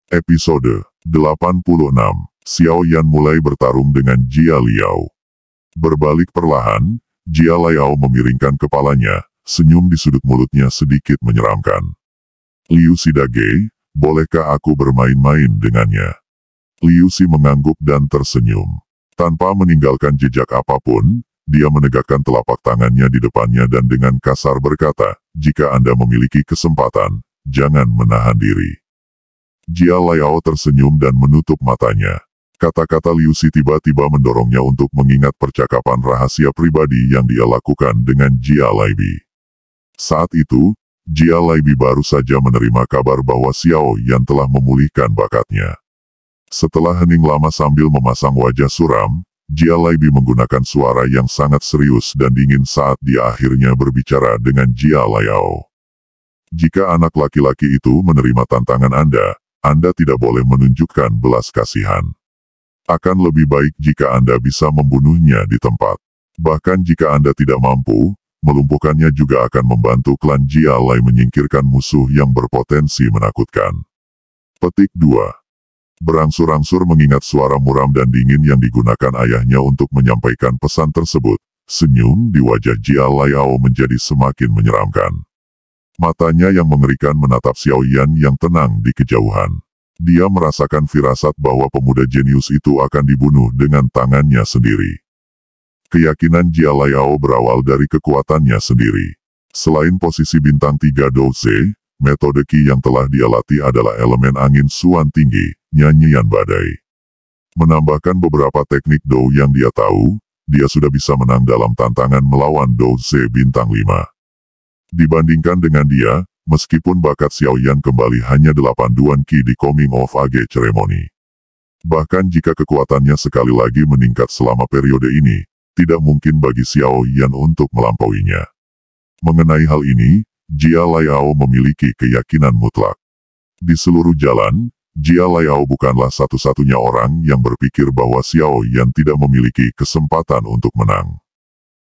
Episode 86, Xiao Yan mulai bertarung dengan Jia Liao. Berbalik perlahan, Jia Liao memiringkan kepalanya, senyum di sudut mulutnya sedikit menyeramkan. Liu Sidage, bolehkah aku bermain-main dengannya? Liu Si mengangguk dan tersenyum. Tanpa meninggalkan jejak apapun, dia menegakkan telapak tangannya di depannya dan dengan kasar berkata, jika Anda memiliki kesempatan, jangan menahan diri. Jia Liao tersenyum dan menutup matanya. Kata-kata Liu Si tiba-tiba mendorongnya untuk mengingat percakapan rahasia pribadi yang dia lakukan dengan Jia Laibi. Saat itu, Jia Laibi baru saja menerima kabar bahwa Xiao Yan telah memulihkan bakatnya. Setelah hening lama sambil memasang wajah suram, Jia Laibi menggunakan suara yang sangat serius dan dingin saat dia akhirnya berbicara dengan Jia Liao. Jika anak laki-laki itu menerima tantangan Anda tidak boleh menunjukkan belas kasihan. Akan lebih baik jika Anda bisa membunuhnya di tempat. Bahkan jika Anda tidak mampu, melumpuhkannya juga akan membantu klan Jia Lai menyingkirkan musuh yang berpotensi menakutkan. Petik 2. Berangsur-angsur mengingat suara muram dan dingin yang digunakan ayahnya untuk menyampaikan pesan tersebut, senyum di wajah Jia Liao menjadi semakin menyeramkan. Matanya yang mengerikan menatap Xiao Yan yang tenang di kejauhan. Dia merasakan firasat bahwa pemuda jenius itu akan dibunuh dengan tangannya sendiri. Keyakinan Jia Liao berawal dari kekuatannya sendiri. Selain posisi bintang 3 Douze, metode Qi yang telah dia latih adalah elemen angin suan tinggi, nyanyian badai. Menambahkan beberapa teknik Dou yang dia tahu, dia sudah bisa menang dalam tantangan melawan Douze bintang 5. Dibandingkan dengan dia, meskipun bakat Xiao Yan kembali hanya 8 Duan Qi di Coming of Age Ceremony. Bahkan jika kekuatannya sekali lagi meningkat selama periode ini, tidak mungkin bagi Xiao Yan untuk melampauinya. Mengenai hal ini, Jia Liao memiliki keyakinan mutlak. Di seluruh jalan, Jia Liao bukanlah satu-satunya orang yang berpikir bahwa Xiao Yan tidak memiliki kesempatan untuk menang.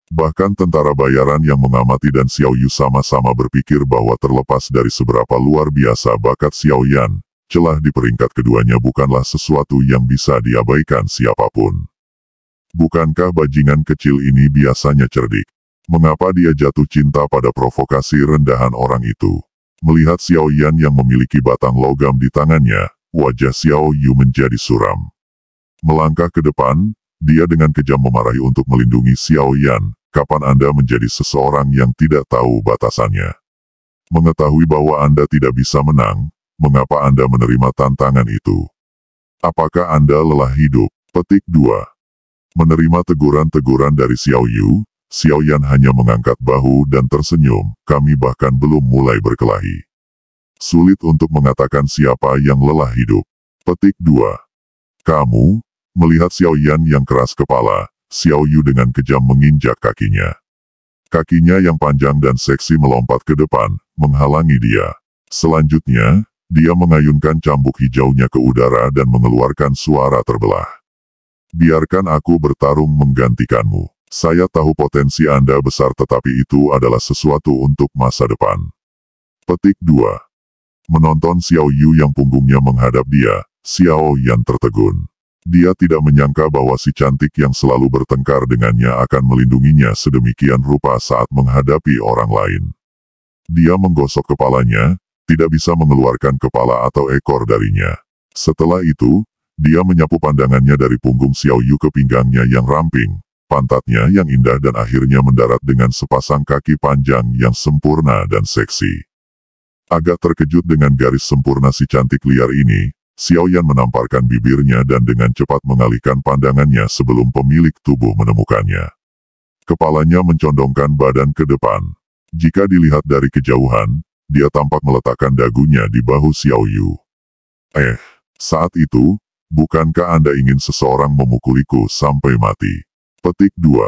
Bahkan tentara bayaran yang mengamati dan Xiao Yu sama-sama berpikir bahwa terlepas dari seberapa luar biasa bakat Xiao Yan, celah di peringkat keduanya bukanlah sesuatu yang bisa diabaikan siapapun. Bukankah bajingan kecil ini biasanya cerdik? Mengapa dia jatuh cinta pada provokasi rendahan orang itu? Melihat Xiao Yan yang memiliki batang logam di tangannya, wajah Xiao Yu menjadi suram. Melangkah ke depan, dia dengan kejam memarahi untuk melindungi Xiao Yan. Kapan Anda menjadi seseorang yang tidak tahu batasannya? Mengetahui bahwa Anda tidak bisa menang, mengapa Anda menerima tantangan itu? Apakah Anda lelah hidup? Petik 2. Menerima teguran-teguran dari Xiao Yu, Xiao Yan hanya mengangkat bahu dan tersenyum, kami bahkan belum mulai berkelahi. Sulit untuk mengatakan siapa yang lelah hidup. Petik 2. Kamu, melihat Xiao Yan yang keras kepala, Xiao Yu dengan kejam menginjak kakinya. Kakinya yang panjang dan seksi melompat ke depan, menghalangi dia. Selanjutnya, dia mengayunkan cambuk hijaunya ke udara dan mengeluarkan suara terbelah. Biarkan aku bertarung menggantikanmu. Saya tahu potensi Anda besar tetapi itu adalah sesuatu untuk masa depan. Petik 2. Menonton Xiao Yu yang punggungnya menghadap dia, Xiao Yan tertegun. Dia tidak menyangka bahwa si cantik yang selalu bertengkar dengannya akan melindunginya sedemikian rupa saat menghadapi orang lain. Dia menggosok kepalanya, tidak bisa mengeluarkan kepala atau ekor darinya. Setelah itu, dia menyapu pandangannya dari punggung Xiao Yu ke pinggangnya yang ramping, pantatnya yang indah dan akhirnya mendarat dengan sepasang kaki panjang yang sempurna dan seksi. Agak terkejut dengan garis sempurna si cantik liar ini, Xiao Yan menamparkan bibirnya dan dengan cepat mengalihkan pandangannya sebelum pemilik tubuh menemukannya. Kepalanya mencondongkan badan ke depan. Jika dilihat dari kejauhan, dia tampak meletakkan dagunya di bahu Xiao Yu. Saat itu, bukankah Anda ingin seseorang memukuliku sampai mati? Petik 2.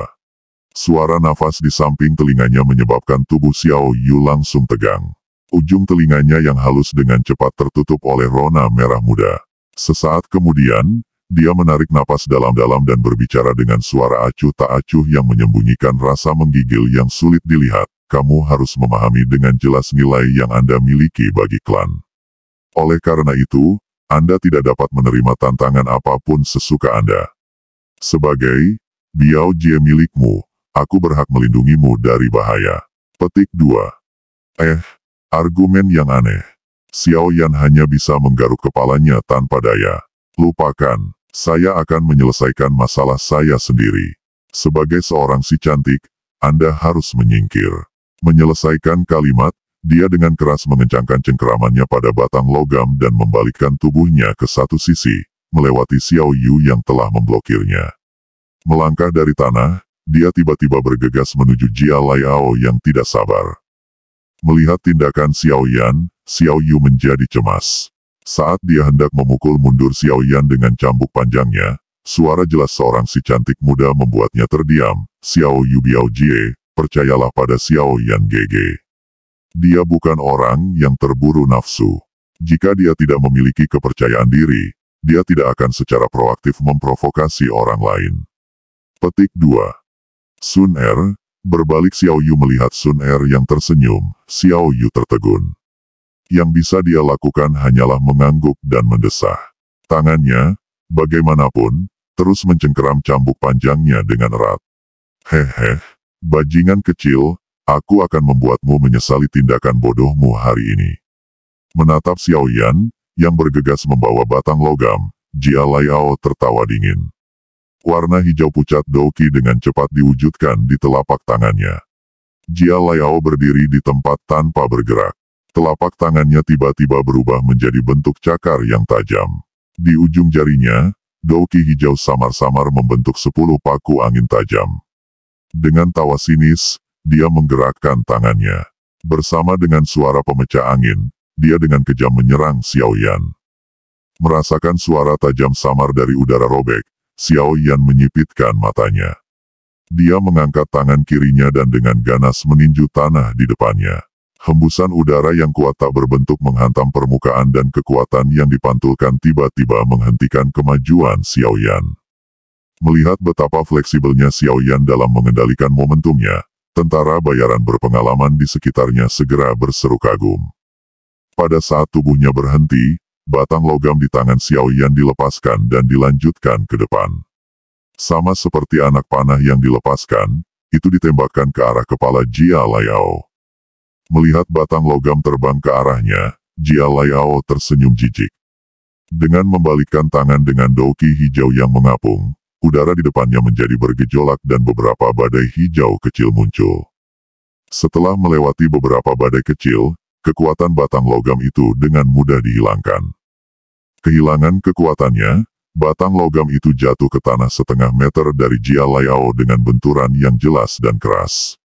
Suara nafas di samping telinganya menyebabkan tubuh Xiao Yu langsung tegang. Ujung telinganya yang halus dengan cepat tertutup oleh rona merah muda. Sesaat kemudian, dia menarik napas dalam-dalam dan berbicara dengan suara acuh tak acuh yang menyembunyikan rasa menggigil yang sulit dilihat. Kamu harus memahami dengan jelas nilai yang Anda miliki bagi klan. Oleh karena itu, Anda tidak dapat menerima tantangan apapun sesuka Anda. Sebagai Biao Jie milikmu, aku berhak melindungimu dari bahaya. Petik 2. Argumen yang aneh. Xiao Yan hanya bisa menggaruk kepalanya tanpa daya. Lupakan, saya akan menyelesaikan masalah saya sendiri. Sebagai seorang si cantik, Anda harus menyingkir. Menyelesaikan kalimat, dia dengan keras mengencangkan cengkeramannya pada batang logam dan membalikkan tubuhnya ke satu sisi, melewati Xiao Yu yang telah memblokirnya. Melangkah dari tanah, dia tiba-tiba bergegas menuju Jia Liao yang tidak sabar. Melihat tindakan Xiao Yan, Xiao Yu menjadi cemas. Saat dia hendak memukul mundur Xiao Yan dengan cambuk panjangnya, suara jelas seorang si cantik muda membuatnya terdiam. Xiao Yu Biao Jie, percayalah pada Xiao Yan GG. Dia bukan orang yang terburu nafsu. Jika dia tidak memiliki kepercayaan diri, dia tidak akan secara proaktif memprovokasi orang lain. Petik 2. Sun Er. Berbalik Xiao Yu melihat Sun Er yang tersenyum, Xiao Yu tertegun. Yang bisa dia lakukan hanyalah mengangguk dan mendesah. Tangannya, bagaimanapun, terus mencengkeram cambuk panjangnya dengan erat. Hehe, bajingan kecil, aku akan membuatmu menyesali tindakan bodohmu hari ini. Menatap Xiao Yan, yang bergegas membawa batang logam, Jia Liao tertawa dingin. Warna hijau pucat Douqi dengan cepat diwujudkan di telapak tangannya. Jia Liao berdiri di tempat tanpa bergerak. Telapak tangannya tiba-tiba berubah menjadi bentuk cakar yang tajam. Di ujung jarinya, Douqi hijau samar-samar membentuk 10 paku angin tajam. Dengan tawa sinis, dia menggerakkan tangannya. Bersama dengan suara pemecah angin, dia dengan kejam menyerang Xiao Yan. Merasakan suara tajam samar dari udara robek, Xiao Yan menyipitkan matanya. Dia mengangkat tangan kirinya dan dengan ganas meninju tanah di depannya. Hembusan udara yang kuat tak berbentuk menghantam permukaan dan kekuatan yang dipantulkan tiba-tiba menghentikan kemajuan Xiao Yan. Melihat betapa fleksibelnya Xiao Yan dalam mengendalikan momentumnya, tentara bayaran berpengalaman di sekitarnya segera berseru kagum. Pada saat tubuhnya berhenti, batang logam di tangan Xiao Yan dilepaskan dan dilanjutkan ke depan. Sama seperti anak panah yang dilepaskan, itu ditembakkan ke arah kepala Jia Liao. Melihat batang logam terbang ke arahnya, Jia Liao tersenyum jijik. Dengan membalikkan tangan dengan Douqi hijau yang mengapung, udara di depannya menjadi bergejolak dan beberapa badai hijau kecil muncul. Setelah melewati beberapa badai kecil, kekuatan batang logam itu dengan mudah dihilangkan. Kehilangan kekuatannya, batang logam itu jatuh ke tanah setengah meter dari Jia Liao dengan benturan yang jelas dan keras.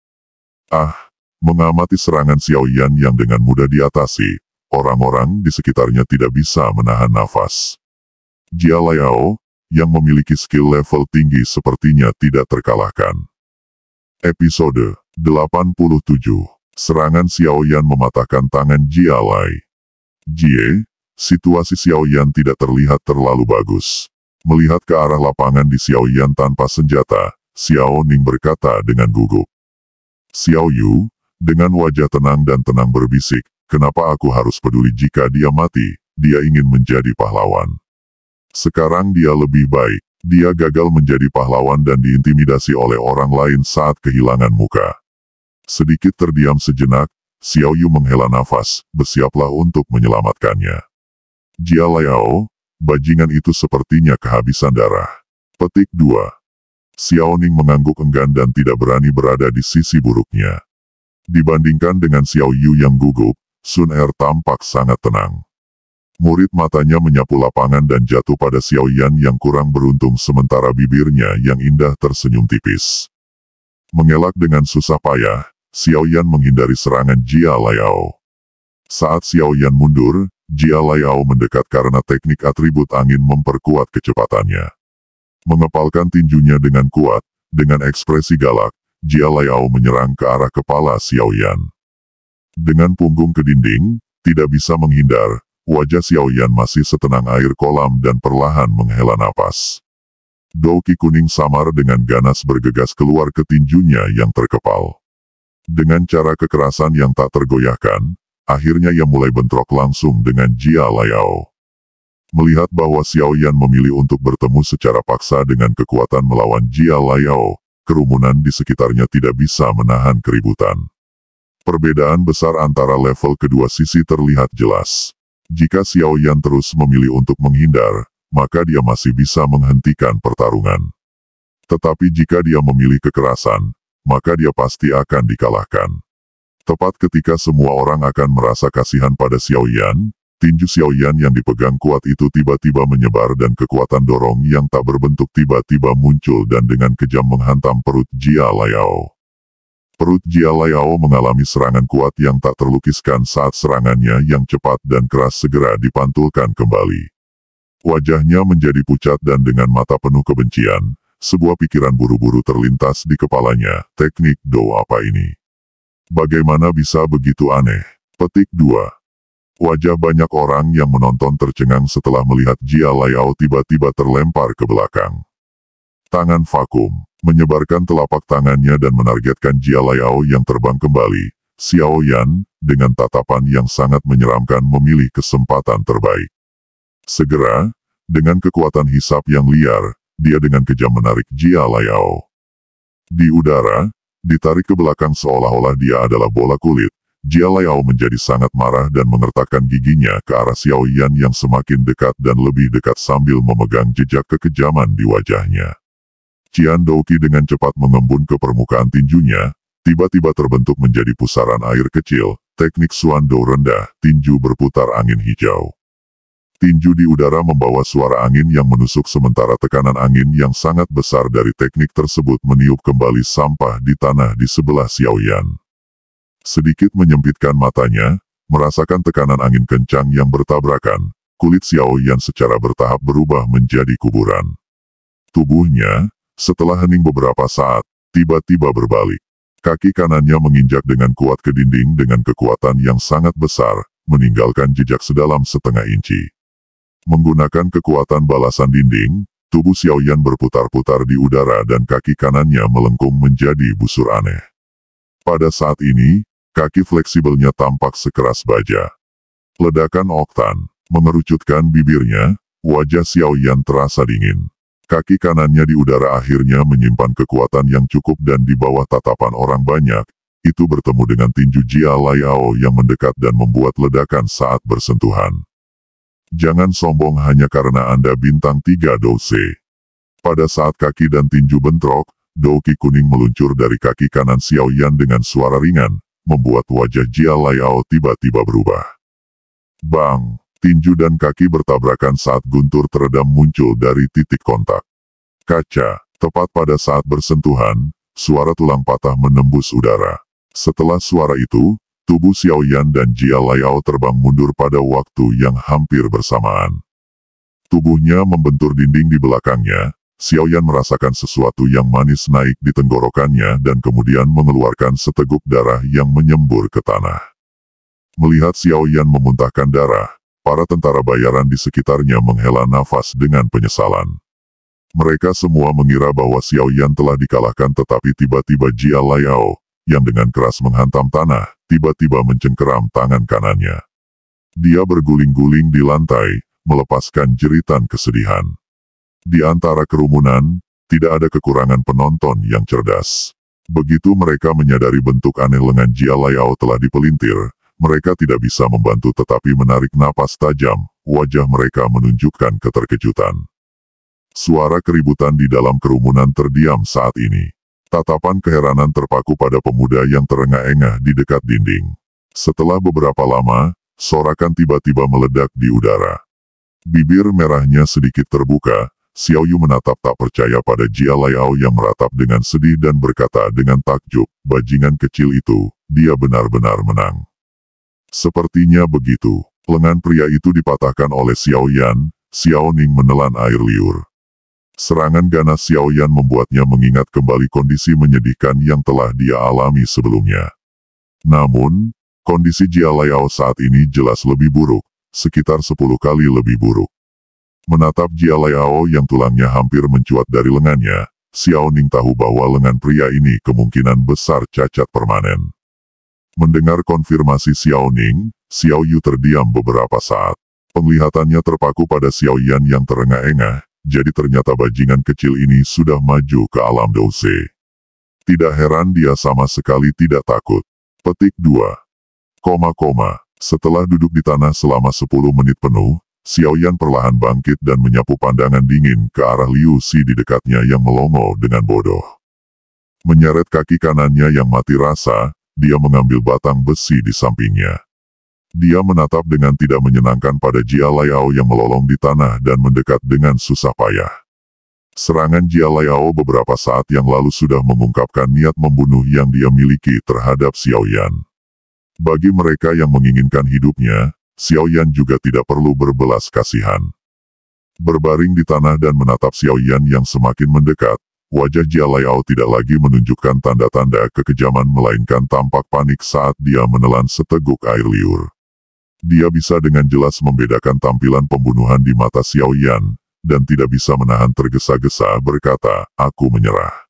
Mengamati serangan Xiao Yan yang dengan mudah diatasi, orang-orang di sekitarnya tidak bisa menahan nafas. Jia Liao, yang memiliki skill level tinggi sepertinya tidak terkalahkan. Episode 87. Serangan Xiao Yan mematahkan tangan Jia Lai. Jie, situasi Xiao Yan tidak terlihat terlalu bagus. Melihat ke arah lapangan di Xiao Yan tanpa senjata, Xiao Ning berkata dengan gugup. Xiao Yu, dengan wajah tenang dan tenang berbisik, kenapa aku harus peduli jika dia mati, dia ingin menjadi pahlawan. Sekarang dia lebih baik, dia gagal menjadi pahlawan dan diintimidasi oleh orang lain saat kehilangan muka. Sedikit terdiam sejenak, Xiao Yu menghela nafas, bersiaplah untuk menyelamatkannya. Jia Liao, bajingan itu sepertinya kehabisan darah. Petik 2. Xiao Ning mengangguk enggan dan tidak berani berada di sisi buruknya. Dibandingkan dengan Xiao Yu yang gugup, Sun Er tampak sangat tenang. Murid matanya menyapu lapangan dan jatuh pada Xiao Yan yang kurang beruntung sementara bibirnya yang indah tersenyum tipis. Mengelak dengan susah payah, Xiao Yan menghindari serangan Jia Liao. Saat Xiao Yan mundur, Jia Liao mendekat karena teknik atribut angin memperkuat kecepatannya. Mengepalkan tinjunya dengan kuat, dengan ekspresi galak, Jia Liao menyerang ke arah kepala Xiao Yan. Dengan punggung ke dinding, tidak bisa menghindar, wajah Xiao Yan masih setenang air kolam dan perlahan menghela napas. Douqi kuning samar dengan ganas bergegas keluar ke tinjunya yang terkepal. Dengan cara kekerasan yang tak tergoyahkan, akhirnya ia mulai bentrok langsung dengan Jia Liao. Melihat bahwa Xiao Yan memilih untuk bertemu secara paksa dengan kekuatan melawan Jia Liao, kerumunan di sekitarnya tidak bisa menahan keributan. Perbedaan besar antara level kedua sisi terlihat jelas. Jika Xiao Yan terus memilih untuk menghindar, maka dia masih bisa menghentikan pertarungan. Tetapi jika dia memilih kekerasan, maka dia pasti akan dikalahkan. Tepat ketika semua orang akan merasa kasihan pada Xiao Yan, tinju Xiao Yan yang dipegang kuat itu tiba-tiba menyebar dan kekuatan dorong yang tak berbentuk tiba-tiba muncul dan dengan kejam menghantam perut Jia Liao. Perut Jia Liao mengalami serangan kuat yang tak terlukiskan saat serangannya yang cepat dan keras segera dipantulkan kembali. Wajahnya menjadi pucat dan dengan mata penuh kebencian, sebuah pikiran buru-buru terlintas di kepalanya, teknik Do apa ini? Bagaimana bisa begitu aneh? Petik 2. Wajah banyak orang yang menonton tercengang setelah melihat Jia Liao tiba-tiba terlempar ke belakang. Tangan vakum, menyebarkan telapak tangannya dan menargetkan Jia Liao yang terbang kembali. Xiao Yan, dengan tatapan yang sangat menyeramkan memilih kesempatan terbaik. Segera, dengan kekuatan hisap yang liar, dia dengan kejam menarik Jia Liao. Di udara, ditarik ke belakang seolah-olah dia adalah bola kulit. Jia Liao menjadi sangat marah dan mengertakkan giginya ke arah Xiao Yan yang semakin dekat dan lebih dekat sambil memegang jejak kekejaman di wajahnya. Qian Douqi dengan cepat mengembun ke permukaan tinjunya, tiba-tiba terbentuk menjadi pusaran air kecil, teknik Xuan Dou rendah, tinju berputar angin hijau. Tinju di udara membawa suara angin yang menusuk sementara tekanan angin yang sangat besar dari teknik tersebut meniup kembali sampah di tanah di sebelah Xiao Yan. Sedikit menyempitkan matanya, merasakan tekanan angin kencang yang bertabrakan, kulit Xiao Yan secara bertahap berubah menjadi kuburan. Tubuhnya, setelah hening beberapa saat, tiba-tiba berbalik. Kaki kanannya menginjak dengan kuat ke dinding dengan kekuatan yang sangat besar, meninggalkan jejak sedalam setengah inci. Menggunakan kekuatan balasan dinding, tubuh Xiao Yan berputar-putar di udara dan kaki kanannya melengkung menjadi busur aneh. Pada saat ini, kaki fleksibelnya tampak sekeras baja. Ledakan oktan, mengerucutkan bibirnya, wajah Xiao Yan terasa dingin. Kaki kanannya di udara akhirnya menyimpan kekuatan yang cukup dan di bawah tatapan orang banyak, itu bertemu dengan tinju Jia Liao yang mendekat dan membuat ledakan saat bersentuhan. Jangan sombong hanya karena Anda bintang 3 Douse. Pada saat kaki dan tinju bentrok, Douqi kuning meluncur dari kaki kanan Xiao Yan dengan suara ringan, membuat wajah Jia Liao tiba-tiba berubah. Bang! Tinju dan kaki bertabrakan saat guntur teredam muncul dari titik kontak. Kaca, tepat pada saat bersentuhan, suara tulang patah menembus udara. Setelah suara itu, tubuh Xiao Yan dan Jia Liao terbang mundur pada waktu yang hampir bersamaan. Tubuhnya membentur dinding di belakangnya, Xiao Yan merasakan sesuatu yang manis naik di tenggorokannya dan kemudian mengeluarkan seteguk darah yang menyembur ke tanah. Melihat Xiao Yan memuntahkan darah, para tentara bayaran di sekitarnya menghela nafas dengan penyesalan. Mereka semua mengira bahwa Xiao Yan telah dikalahkan tetapi tiba-tiba Jia Liao, yang dengan keras menghantam tanah, tiba-tiba mencengkeram tangan kanannya. Dia berguling-guling di lantai, melepaskan jeritan kesedihan. Di antara kerumunan, tidak ada kekurangan penonton yang cerdas. Begitu mereka menyadari bentuk aneh lengan Jia Liao telah dipelintir, mereka tidak bisa membantu tetapi menarik napas tajam, wajah mereka menunjukkan keterkejutan. Suara keributan di dalam kerumunan terdiam saat ini. Tatapan keheranan terpaku pada pemuda yang terengah-engah di dekat dinding. Setelah beberapa lama, sorakan tiba-tiba meledak di udara. Bibir merahnya sedikit terbuka, Xiao Yu menatap tak percaya pada Jia Liao yang meratap dengan sedih dan berkata dengan takjub, bajingan kecil itu, dia benar-benar menang. Sepertinya begitu, lengan pria itu dipatahkan oleh Xiao Yan, Xiao Ning menelan air liur. Serangan ganas Xiao Yan membuatnya mengingat kembali kondisi menyedihkan yang telah dia alami sebelumnya. Namun, kondisi Jia Liao saat ini jelas lebih buruk, sekitar 10 kali lebih buruk. Menatap Jia Liao yang tulangnya hampir mencuat dari lengannya, Xiao Ning tahu bahwa lengan pria ini kemungkinan besar cacat permanen. Mendengar konfirmasi Xiao Ning, Xiao Yu terdiam beberapa saat. Penglihatannya terpaku pada Xiao Yan yang terengah-engah, jadi ternyata bajingan kecil ini sudah maju ke alam Douse. Tidak heran dia sama sekali tidak takut. Petik 2. Setelah duduk di tanah selama 10 menit penuh, Xiao Yan perlahan bangkit dan menyapu pandangan dingin ke arah Liu Si di dekatnya yang melongo dengan bodoh. Menyeret kaki kanannya yang mati rasa, dia mengambil batang besi di sampingnya. Dia menatap dengan tidak menyenangkan pada Jia Liao yang melolong di tanah dan mendekat dengan susah payah. Serangan Jia Liao beberapa saat yang lalu sudah mengungkapkan niat membunuh yang dia miliki terhadap Xiao Yan. Bagi mereka yang menginginkan hidupnya, Xiao Yan juga tidak perlu berbelas kasihan. Berbaring di tanah dan menatap Xiao Yan yang semakin mendekat, wajah Jia Liao tidak lagi menunjukkan tanda-tanda kekejaman melainkan tampak panik saat dia menelan seteguk air liur. Dia bisa dengan jelas membedakan tampilan pembunuhan di mata Xiao Yan, dan tidak bisa menahan tergesa-gesa berkata, "Aku menyerah."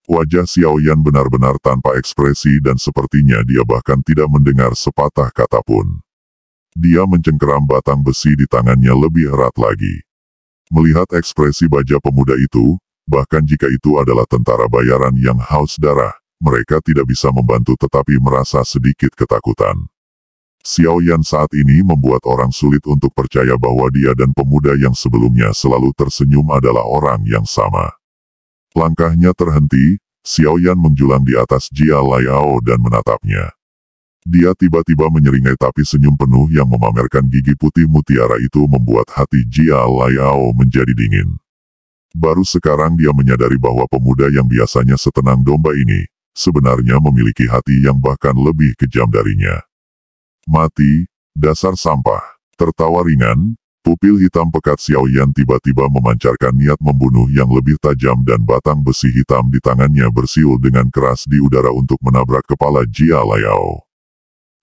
Wajah Xiao Yan benar-benar tanpa ekspresi dan sepertinya dia bahkan tidak mendengar sepatah kata pun. Dia mencengkeram batang besi di tangannya lebih erat lagi. Melihat ekspresi baja pemuda itu, bahkan jika itu adalah tentara bayaran yang haus darah, mereka tidak bisa membantu tetapi merasa sedikit ketakutan. Xiao Yan saat ini membuat orang sulit untuk percaya bahwa dia dan pemuda yang sebelumnya selalu tersenyum adalah orang yang sama. Langkahnya terhenti, Xiao Yan menjulang di atas Jia Liao dan menatapnya. Dia tiba-tiba menyeringai tapi senyum penuh yang memamerkan gigi putih mutiara itu membuat hati Jia Liao menjadi dingin. Baru sekarang dia menyadari bahwa pemuda yang biasanya setenang domba ini, sebenarnya memiliki hati yang bahkan lebih kejam darinya. "Mati, dasar sampah." Tertawa ringan, pupil hitam pekat Xiao Yan tiba-tiba memancarkan niat membunuh yang lebih tajam dan batang besi hitam di tangannya bersiul dengan keras di udara untuk menabrak kepala Jia Liao.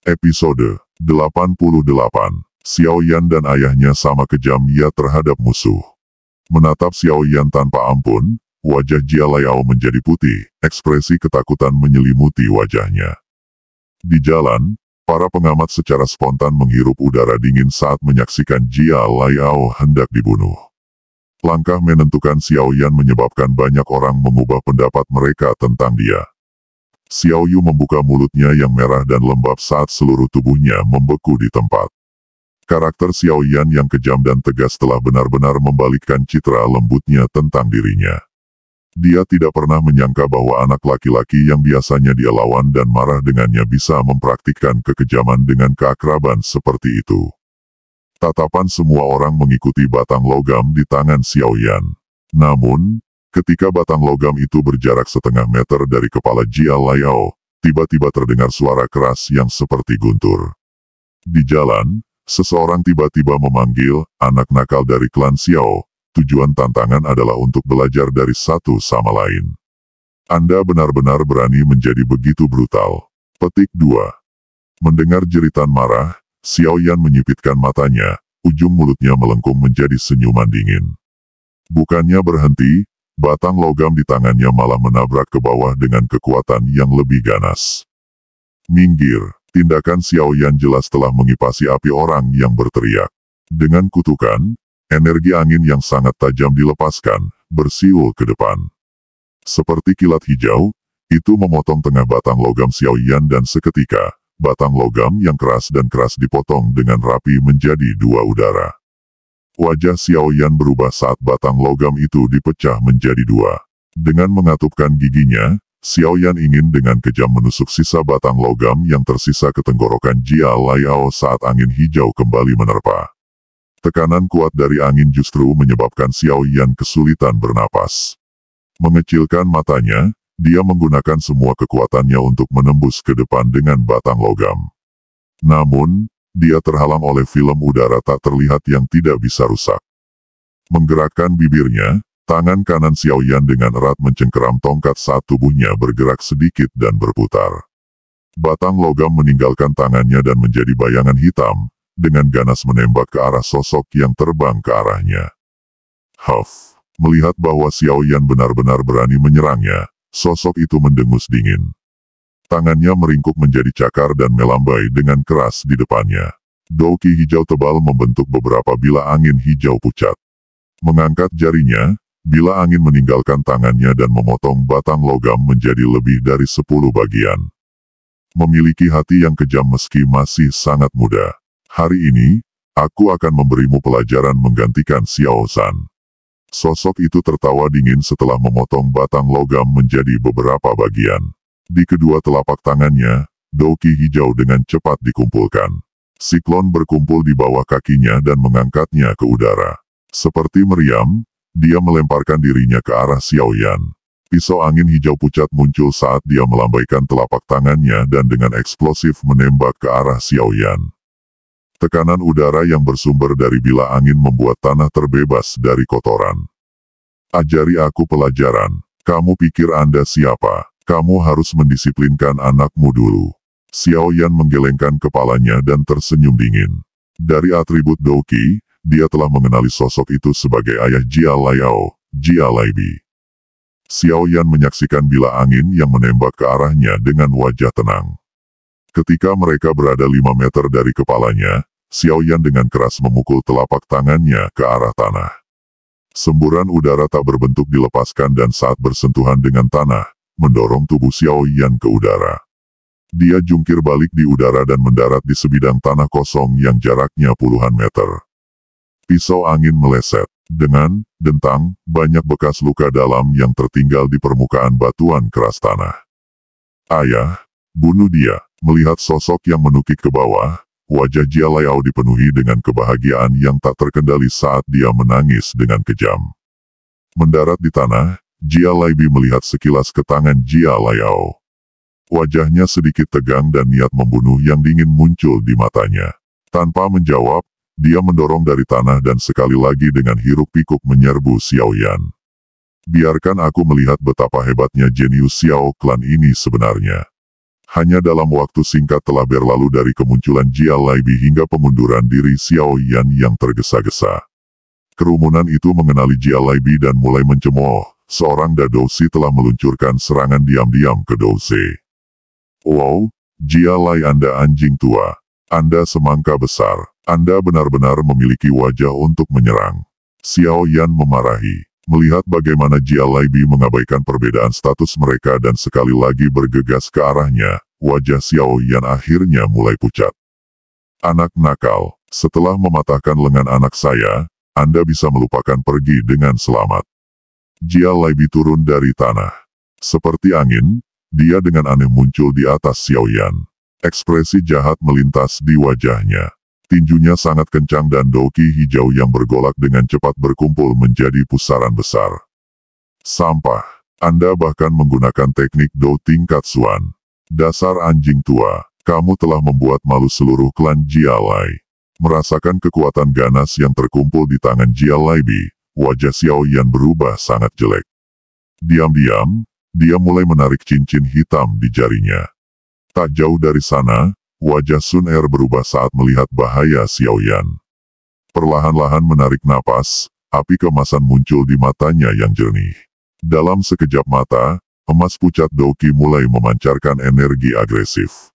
Episode 88. Xiao Yan dan ayahnya sama kejam ia terhadap musuh. Menatap Xiao Yan tanpa ampun, wajah Jia Liao menjadi putih, ekspresi ketakutan menyelimuti wajahnya. Di jalan, para pengamat secara spontan menghirup udara dingin saat menyaksikan Jia Liao hendak dibunuh. Langkah menentukan Xiao Yan menyebabkan banyak orang mengubah pendapat mereka tentang dia. Xiao Yu membuka mulutnya yang merah dan lembab saat seluruh tubuhnya membeku di tempat. Karakter Xiao Yan yang kejam dan tegas telah benar-benar membalikkan citra lembutnya tentang dirinya. Dia tidak pernah menyangka bahwa anak laki-laki yang biasanya dia lawan dan marah dengannya bisa mempraktikkan kekejaman dengan keakraban seperti itu. Tatapan semua orang mengikuti batang logam di tangan Xiao Yan. Namun, ketika batang logam itu berjarak setengah meter dari kepala Jia Liao, tiba-tiba terdengar suara keras yang seperti guntur. Di jalan, seseorang tiba-tiba memanggil, "Anak nakal dari klan Xiao. Tujuan tantangan adalah untuk belajar dari satu sama lain. Anda benar-benar berani menjadi begitu brutal." Petik 2. Mendengar jeritan marah, Xiao Yan menyipitkan matanya, ujung mulutnya melengkung menjadi senyuman dingin. Bukannya berhenti, batang logam di tangannya malah menabrak ke bawah dengan kekuatan yang lebih ganas. "Minggir!" Tindakan Xiao Yan jelas telah mengipasi api orang yang berteriak. Dengan kutukan, energi angin yang sangat tajam dilepaskan, bersiul ke depan. Seperti kilat hijau, itu memotong tengah batang logam Xiao Yan dan seketika, batang logam yang keras dan keras dipotong dengan rapi menjadi dua udara. Wajah Xiao Yan berubah saat batang logam itu dipecah menjadi dua. Dengan mengatupkan giginya, Xiao Yan ingin dengan kejam menusuk sisa batang logam yang tersisa ke tenggorokan Jia Liao saat angin hijau kembali menerpa. Tekanan kuat dari angin justru menyebabkan Xiao Yan kesulitan bernapas. Mengecilkan matanya, dia menggunakan semua kekuatannya untuk menembus ke depan dengan batang logam. Namun, dia terhalang oleh film udara tak terlihat yang tidak bisa rusak. Menggerakkan bibirnya, tangan kanan Xiao Yan dengan erat mencengkeram tongkat saat tubuhnya bergerak sedikit dan berputar. Batang logam meninggalkan tangannya dan menjadi bayangan hitam, dengan ganas menembak ke arah sosok yang terbang ke arahnya. Huff! Melihat bahwa Xiao Yan benar-benar berani menyerangnya, sosok itu mendengus dingin. Tangannya meringkuk menjadi cakar dan melambai dengan keras di depannya. Douki hijau tebal membentuk beberapa bila angin hijau pucat. Mengangkat jarinya, bila angin meninggalkan tangannya dan memotong batang logam menjadi lebih dari 10 bagian. Memiliki hati yang kejam meski masih sangat muda. Hari ini, aku akan memberimu pelajaran menggantikan Xiao Zhan. Sosok itu tertawa dingin setelah memotong batang logam menjadi beberapa bagian. Di kedua telapak tangannya, douki hijau dengan cepat dikumpulkan. Siklon berkumpul di bawah kakinya dan mengangkatnya ke udara. Seperti meriam, dia melemparkan dirinya ke arah Xiaoyan. Pisau angin hijau pucat muncul saat dia melambaikan telapak tangannya dan dengan eksplosif menembak ke arah Xiaoyan. Tekanan udara yang bersumber dari bila angin membuat tanah terbebas dari kotoran. Ajari aku pelajaran. Kamu pikir Anda siapa? Kamu harus mendisiplinkan anakmu dulu. Xiaoyan menggelengkan kepalanya dan tersenyum dingin. Dari atribut douki, dia telah mengenali sosok itu sebagai ayah Jia Liao, Jia Laibi. Xiaoyan menyaksikan bila angin yang menembak ke arahnya dengan wajah tenang. Ketika mereka berada 5 meter dari kepalanya, Xiaoyan dengan keras memukul telapak tangannya ke arah tanah. Semburan udara tak berbentuk dilepaskan dan saat bersentuhan dengan tanah, mendorong tubuh Xiaoyan ke udara. Dia jungkir balik di udara dan mendarat di sebidang tanah kosong yang jaraknya puluhan meter. Pisau angin meleset. Dengan dentang, banyak bekas luka dalam yang tertinggal di permukaan batuan keras tanah. Ayah, bunuh dia. Melihat sosok yang menukik ke bawah, wajah Jia Liao dipenuhi dengan kebahagiaan yang tak terkendali saat dia menangis dengan kejam. Mendarat di tanah, Jia Laibi melihat sekilas ke tangan Jia Liao. Wajahnya sedikit tegang dan niat membunuh yang dingin muncul di matanya. Tanpa menjawab, dia mendorong dari tanah dan sekali lagi dengan hiruk-pikuk menyerbu Xiaoyan. Biarkan aku melihat betapa hebatnya jenius Xiao klan ini sebenarnya. Hanya dalam waktu singkat telah berlalu dari kemunculan Jia Laibi hingga pengunduran diri Xiaoyan yang tergesa-gesa. Kerumunan itu mengenali Jia Laibi dan mulai mencemooh. Seorang Dadousi telah meluncurkan serangan diam-diam ke Douze. Wow, Jia Lai Anda anjing tua. Anda semangka besar. Anda benar-benar memiliki wajah untuk menyerang. Xiaoyan memarahi. Melihat bagaimana Jia Laibi mengabaikan perbedaan status mereka dan sekali lagi bergegas ke arahnya, wajah Xiaoyan akhirnya mulai pucat. Anak nakal, setelah mematahkan lengan anak saya, Anda bisa melupakan pergi dengan selamat. Jia Laibi turun dari tanah. Seperti angin, dia dengan aneh muncul di atas Xiaoyan. Ekspresi jahat melintas di wajahnya. Tinjunya sangat kencang dan douki hijau yang bergolak dengan cepat berkumpul menjadi pusaran besar. Sampah. Anda bahkan menggunakan teknik Dou tingkat Xuan. Dasar anjing tua, kamu telah membuat malu seluruh klan Jia Lai. Merasakan kekuatan ganas yang terkumpul di tangan Jia Laibi, wajah Xiaoyan berubah sangat jelek. Diam-diam, dia mulai menarik cincin hitam di jarinya. Tak jauh dari sana, wajah Sun Er berubah saat melihat bahaya Xiaoyan. Perlahan-lahan menarik napas, api kemasan muncul di matanya yang jernih. Dalam sekejap mata, emas pucat douki mulai memancarkan energi agresif.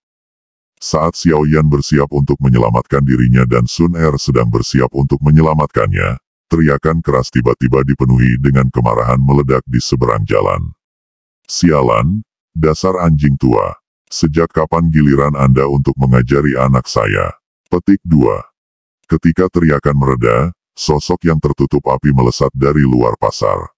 Saat Xiaoyan bersiap untuk menyelamatkan dirinya dan Sun Er sedang bersiap untuk menyelamatkannya, teriakan keras tiba-tiba dipenuhi dengan kemarahan meledak di seberang jalan. Sialan, dasar anjing tua. Sejak kapan giliran Anda untuk mengajari anak saya? Petik 2. Ketika teriakan mereda, sosok yang tertutup api melesat dari luar pasar.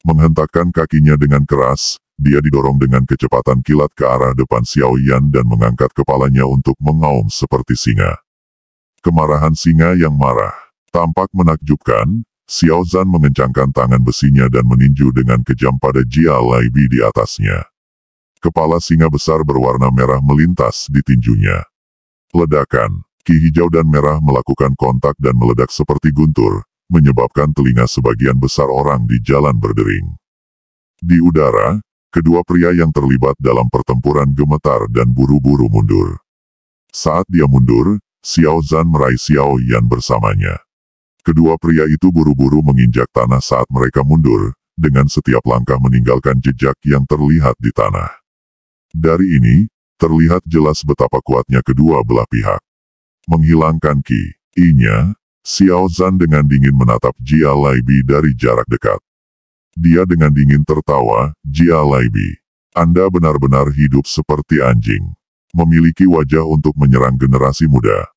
Menghentakkan kakinya dengan keras, dia didorong dengan kecepatan kilat ke arah depan Xiaoyan dan mengangkat kepalanya untuk mengaum seperti singa. Kemarahan singa yang marah. Tampak menakjubkan, Xiao Zhan mengencangkan tangan besinya dan meninju dengan kejam pada Jia Laibi di atasnya. Kepala singa besar berwarna merah melintas di tinjunya. Ledakan, ki hijau dan merah melakukan kontak dan meledak seperti guntur, menyebabkan telinga sebagian besar orang di jalan berdering. Di udara, kedua pria yang terlibat dalam pertempuran gemetar dan buru-buru mundur. Saat dia mundur, Xiao Zhan meraih Xiaoyan bersamanya. Kedua pria itu buru-buru menginjak tanah saat mereka mundur, dengan setiap langkah meninggalkan jejak yang terlihat di tanah. Dari ini, terlihat jelas betapa kuatnya kedua belah pihak. menghilangkan Ki-nya, Xiao Zhan dengan dingin menatap Jia Laibi dari jarak dekat. Dia dengan dingin tertawa, Jia Laibi. Anda benar-benar hidup seperti anjing. Memiliki wajah untuk menyerang generasi muda.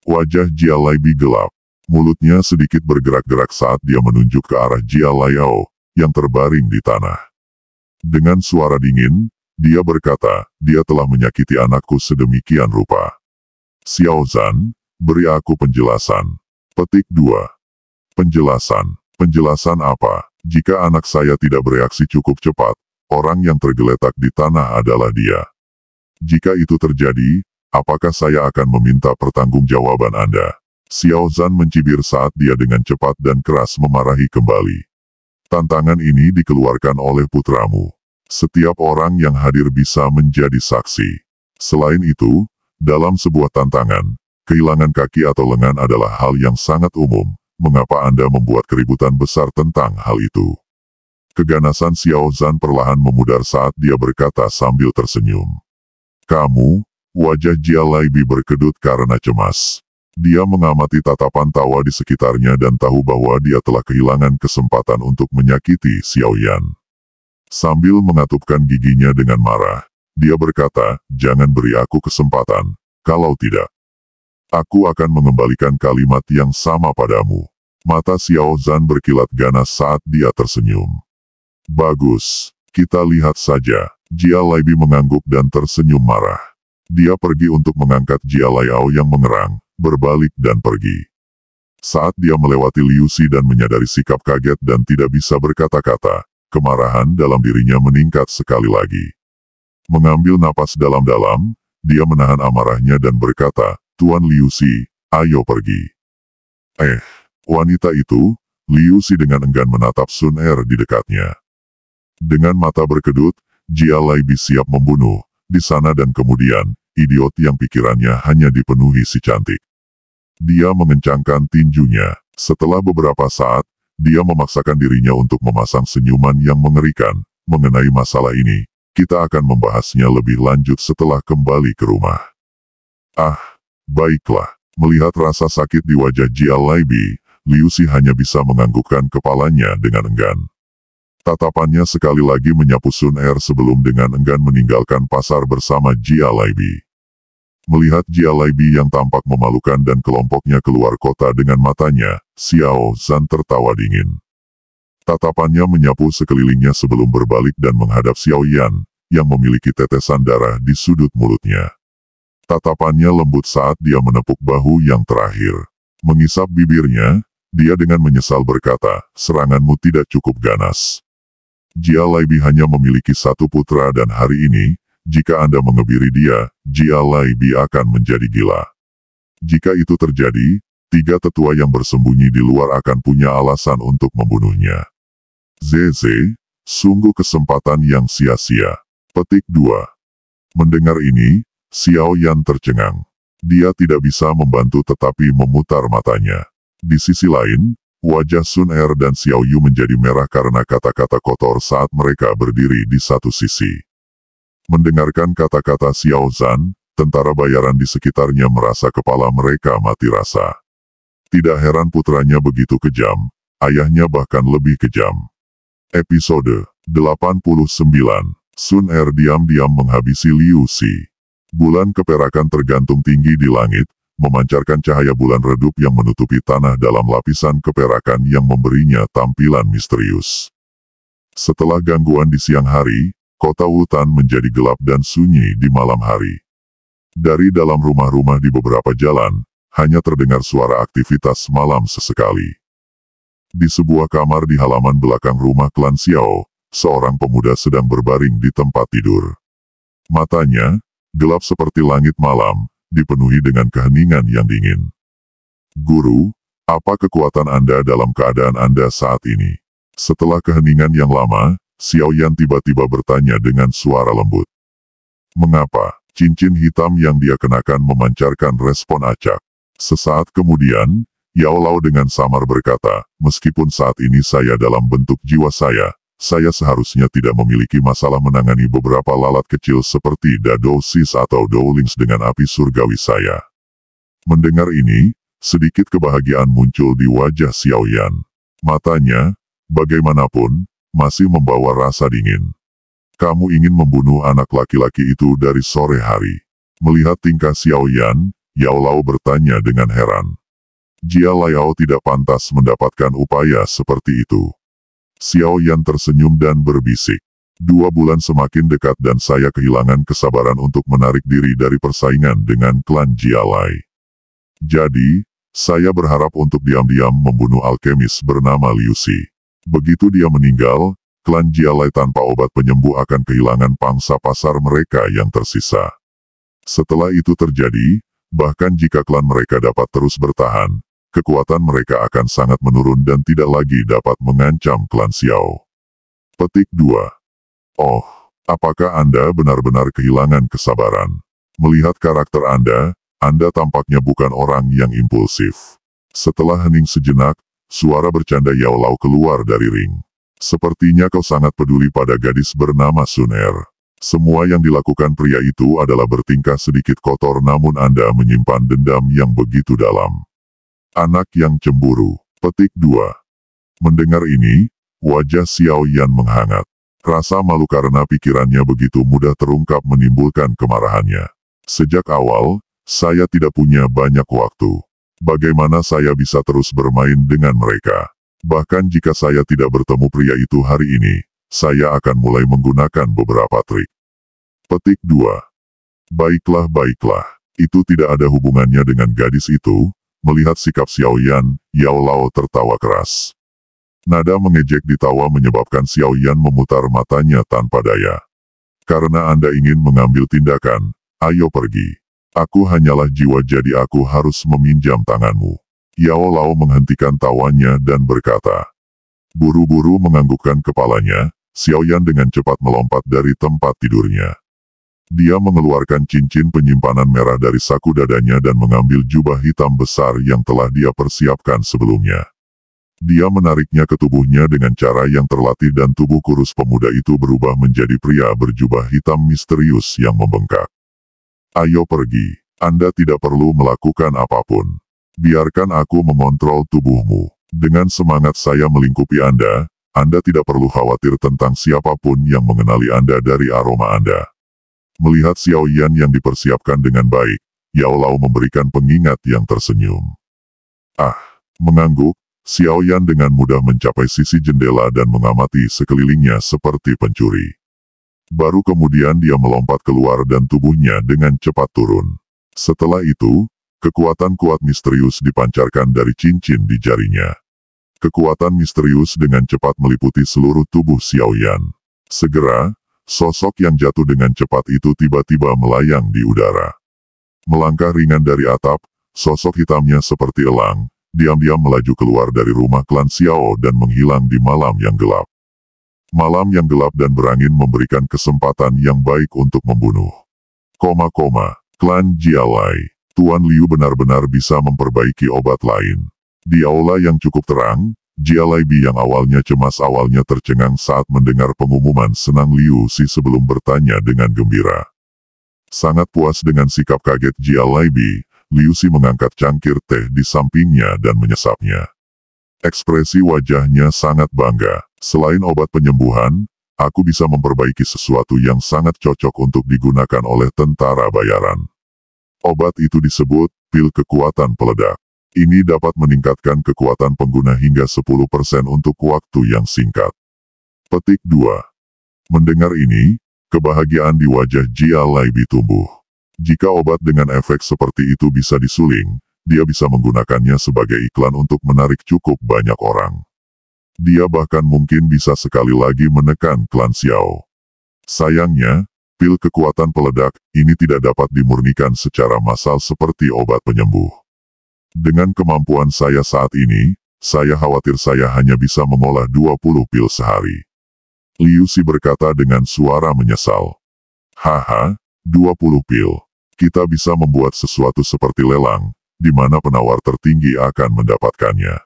Wajah Jia Laibi gelap. Mulutnya sedikit bergerak-gerak saat dia menunjuk ke arah Jia Liao, yang terbaring di tanah. Dengan suara dingin, dia berkata, dia telah menyakiti anakku sedemikian rupa. Xiao Zhan, beri aku penjelasan. Petik 2. Penjelasan. Penjelasan apa? Jika anak saya tidak bereaksi cukup cepat, orang yang tergeletak di tanah adalah dia. Jika itu terjadi, apakah saya akan meminta pertanggungjawaban Anda? Xiao Zhan mencibir saat dia dengan cepat dan keras memarahi kembali. Tantangan ini dikeluarkan oleh putramu. Setiap orang yang hadir bisa menjadi saksi. Selain itu, dalam sebuah tantangan, kehilangan kaki atau lengan adalah hal yang sangat umum. Mengapa Anda membuat keributan besar tentang hal itu? Keganasan Xiao Zhan perlahan memudar saat dia berkata sambil tersenyum. Kamu, wajah Jia Laibi berkedut karena cemas. Dia mengamati tatapan tawa di sekitarnya dan tahu bahwa dia telah kehilangan kesempatan untuk menyakiti Xiao Yan. Sambil mengatupkan giginya dengan marah, dia berkata, jangan beri aku kesempatan, kalau tidak, aku akan mengembalikan kalimat yang sama padamu. Mata Xiao Zhan berkilat ganas saat dia tersenyum. Bagus, kita lihat saja. Jia Laibi mengangguk dan tersenyum marah. Dia pergi untuk mengangkat Jia Liao yang mengerang, berbalik dan pergi. Saat dia melewati Liu Si dan menyadari sikap kaget dan tidak bisa berkata-kata, kemarahan dalam dirinya meningkat sekali lagi. Mengambil napas dalam-dalam, dia menahan amarahnya dan berkata, Tuan Liu Si, ayo pergi. Wanita itu, Liu Si dengan enggan menatap Sun Er di dekatnya. Dengan mata berkedut, Jia Laibi siap membunuh, di sana dan kemudian, idiot yang pikirannya hanya dipenuhi si cantik. Dia mengencangkan tinjunya. Setelah beberapa saat, dia memaksakan dirinya untuk memasang senyuman yang mengerikan. Mengenai masalah ini, kita akan membahasnya lebih lanjut setelah kembali ke rumah. Baiklah. Melihat rasa sakit di wajah Jia Laibi, Liu Si hanya bisa menganggukkan kepalanya dengan enggan. Tatapannya sekali lagi menyapu Sun Er sebelum dengan enggan meninggalkan pasar bersama Jia Laibi. Melihat Jia Laibi yang tampak memalukan dan kelompoknya keluar kota dengan matanya, Xiao Zhan tertawa dingin. Tatapannya menyapu sekelilingnya sebelum berbalik dan menghadap Xiao Yan, yang memiliki tetesan darah di sudut mulutnya. Tatapannya lembut saat dia menepuk bahu yang terakhir. Mengisap bibirnya, dia dengan menyesal berkata, seranganmu tidak cukup ganas. Jia Laibi hanya memiliki satu putra dan hari ini, jika Anda mengebiri dia, Jia Laibi akan menjadi gila. Jika itu terjadi, 3 tetua yang bersembunyi di luar akan punya alasan untuk membunuhnya. Zeze, sungguh kesempatan yang sia-sia. Petik 2. Mendengar ini, Xiao Yan tercengang. Dia tidak bisa membantu tetapi memutar matanya. Di sisi lain, wajah Sun Er dan Xiao Yu menjadi merah karena kata-kata kotor saat mereka berdiri di satu sisi. Mendengarkan kata-kata Xiao Zhan, tentara bayaran di sekitarnya merasa kepala mereka mati rasa. Tidak heran putranya begitu kejam, ayahnya bahkan lebih kejam. Episode 89, Sun Er diam-diam menghabisi Liu Si. Bulan keperakan tergantung tinggi di langit, memancarkan cahaya bulan redup yang menutupi tanah dalam lapisan keperakan yang memberinya tampilan misterius. Setelah gangguan di siang hari, kota Wutan menjadi gelap dan sunyi di malam hari. Dari dalam rumah-rumah di beberapa jalan, hanya terdengar suara aktivitas malam sesekali. Di sebuah kamar di halaman belakang rumah klan Xiao, seorang pemuda sedang berbaring di tempat tidur. Matanya, gelap seperti langit malam, dipenuhi dengan keheningan yang dingin. Guru, apa kekuatan Anda dalam keadaan Anda saat ini? Setelah keheningan yang lama, Xiao Yan tiba-tiba bertanya dengan suara lembut. Mengapa? Cincin hitam yang dia kenakan memancarkan respon acak. Sesaat kemudian, Yao Lao dengan samar berkata, meskipun saat ini saya dalam bentuk jiwa saya seharusnya tidak memiliki masalah menangani beberapa lalat kecil seperti Dadosis atau Dowlings dengan api surgawi saya. Mendengar ini, sedikit kebahagiaan muncul di wajah Xiaoyan. Matanya, bagaimanapun, masih membawa rasa dingin. Kamu ingin membunuh anak laki-laki itu dari sore hari. Melihat tingkah Xiaoyan, Yao Lao bertanya dengan heran. Jia Liao tidak pantas mendapatkan upaya seperti itu. Xiaoyan tersenyum dan berbisik. 2 bulan semakin dekat dan saya kehilangan kesabaran untuk menarik diri dari persaingan dengan klan Jia Lai. Jadi, saya berharap untuk diam-diam membunuh alkemis bernama Liu Si. Begitu dia meninggal, klan Jia Lai tanpa obat penyembuh akan kehilangan pangsa pasar mereka yang tersisa. Setelah itu terjadi, bahkan jika klan mereka dapat terus bertahan, kekuatan mereka akan sangat menurun dan tidak lagi dapat mengancam klan Xiao. Petik 2. Oh, apakah Anda benar-benar kehilangan kesabaran? Melihat karakter Anda tampaknya bukan orang yang impulsif. Setelah hening sejenak, suara bercanda Yao Lao keluar dari ring. Sepertinya kau sangat peduli pada gadis bernama Sun Er. Semua yang dilakukan pria itu adalah bertingkah sedikit kotor namun Anda menyimpan dendam yang begitu dalam. Anak yang cemburu. Petik 2. Mendengar ini, wajah Xiaoyan menghangat. Rasa malu karena pikirannya begitu mudah terungkap menimbulkan kemarahannya. Sejak awal, saya tidak punya banyak waktu. Bagaimana saya bisa terus bermain dengan mereka? Bahkan jika saya tidak bertemu pria itu hari ini, saya akan mulai menggunakan beberapa trik. Petik 2. Baiklah. Itu tidak ada hubungannya dengan gadis itu. Melihat sikap Xiaoyan, Yao Lao tertawa keras. Nada mengejek di tawa menyebabkan Xiaoyan memutar matanya tanpa daya. Karena Anda ingin mengambil tindakan, ayo pergi. Aku hanyalah jiwa jadi aku harus meminjam tanganmu. Yao Lao menghentikan tawanya dan berkata. Buru-buru menganggukkan kepalanya, Xiaoyan dengan cepat melompat dari tempat tidurnya. Dia mengeluarkan cincin penyimpanan merah dari saku dadanya dan mengambil jubah hitam besar yang telah dia persiapkan sebelumnya. Dia menariknya ke tubuhnya dengan cara yang terlatih dan tubuh kurus pemuda itu berubah menjadi pria berjubah hitam misterius yang membengkak. Ayo pergi, Anda tidak perlu melakukan apapun. Biarkan aku mengontrol tubuhmu. Dengan semangat saya melingkupi Anda tidak perlu khawatir tentang siapapun yang mengenali Anda dari aroma Anda. Melihat Xiaoyan yang dipersiapkan dengan baik, Yao Lao memberikan pengingat yang tersenyum. Mengangguk, Xiaoyan dengan mudah mencapai sisi jendela dan mengamati sekelilingnya seperti pencuri. Baru kemudian dia melompat keluar dan tubuhnya dengan cepat turun. Setelah itu, kekuatan kuat misterius dipancarkan dari cincin di jarinya. Kekuatan misterius dengan cepat meliputi seluruh tubuh Xiaoyan. Segera, sosok yang jatuh dengan cepat itu tiba-tiba melayang di udara. Melangkah ringan dari atap, sosok hitamnya seperti elang, diam-diam melaju keluar dari rumah klan Xiao dan menghilang di malam yang gelap. Malam yang gelap dan berangin memberikan kesempatan yang baik untuk membunuh. Klan Jia Lai. Tuan Liu benar-benar bisa memperbaiki obat lain. Di aula yang cukup terang, Jia Lai Bi yang awalnya cemas awalnya tercengang saat mendengar pengumuman senang Liu Si sebelum bertanya dengan gembira. Sangat puas dengan sikap kaget Jia Lai Bi, Liu Si mengangkat cangkir teh di sampingnya dan menyesapnya. Ekspresi wajahnya sangat bangga. Selain obat penyembuhan, aku bisa memperbaiki sesuatu yang sangat cocok untuk digunakan oleh tentara bayaran. Obat itu disebut pil kekuatan peledak. Ini dapat meningkatkan kekuatan pengguna hingga 10% untuk waktu yang singkat. Petik 2. Mendengar ini, kebahagiaan di wajah Jia Lai Bi tumbuh. Jika obat dengan efek seperti itu bisa disuling, dia bisa menggunakannya sebagai iklan untuk menarik cukup banyak orang. Dia bahkan mungkin bisa sekali lagi menekan klan Xiao. Sayangnya, pil kekuatan peledak ini tidak dapat dimurnikan secara massal seperti obat penyembuh. Dengan kemampuan saya saat ini, saya khawatir saya hanya bisa mengolah 20 pil sehari. Liu Si berkata dengan suara menyesal. Haha, 20 pil. Kita bisa membuat sesuatu seperti lelang, di mana penawar tertinggi akan mendapatkannya.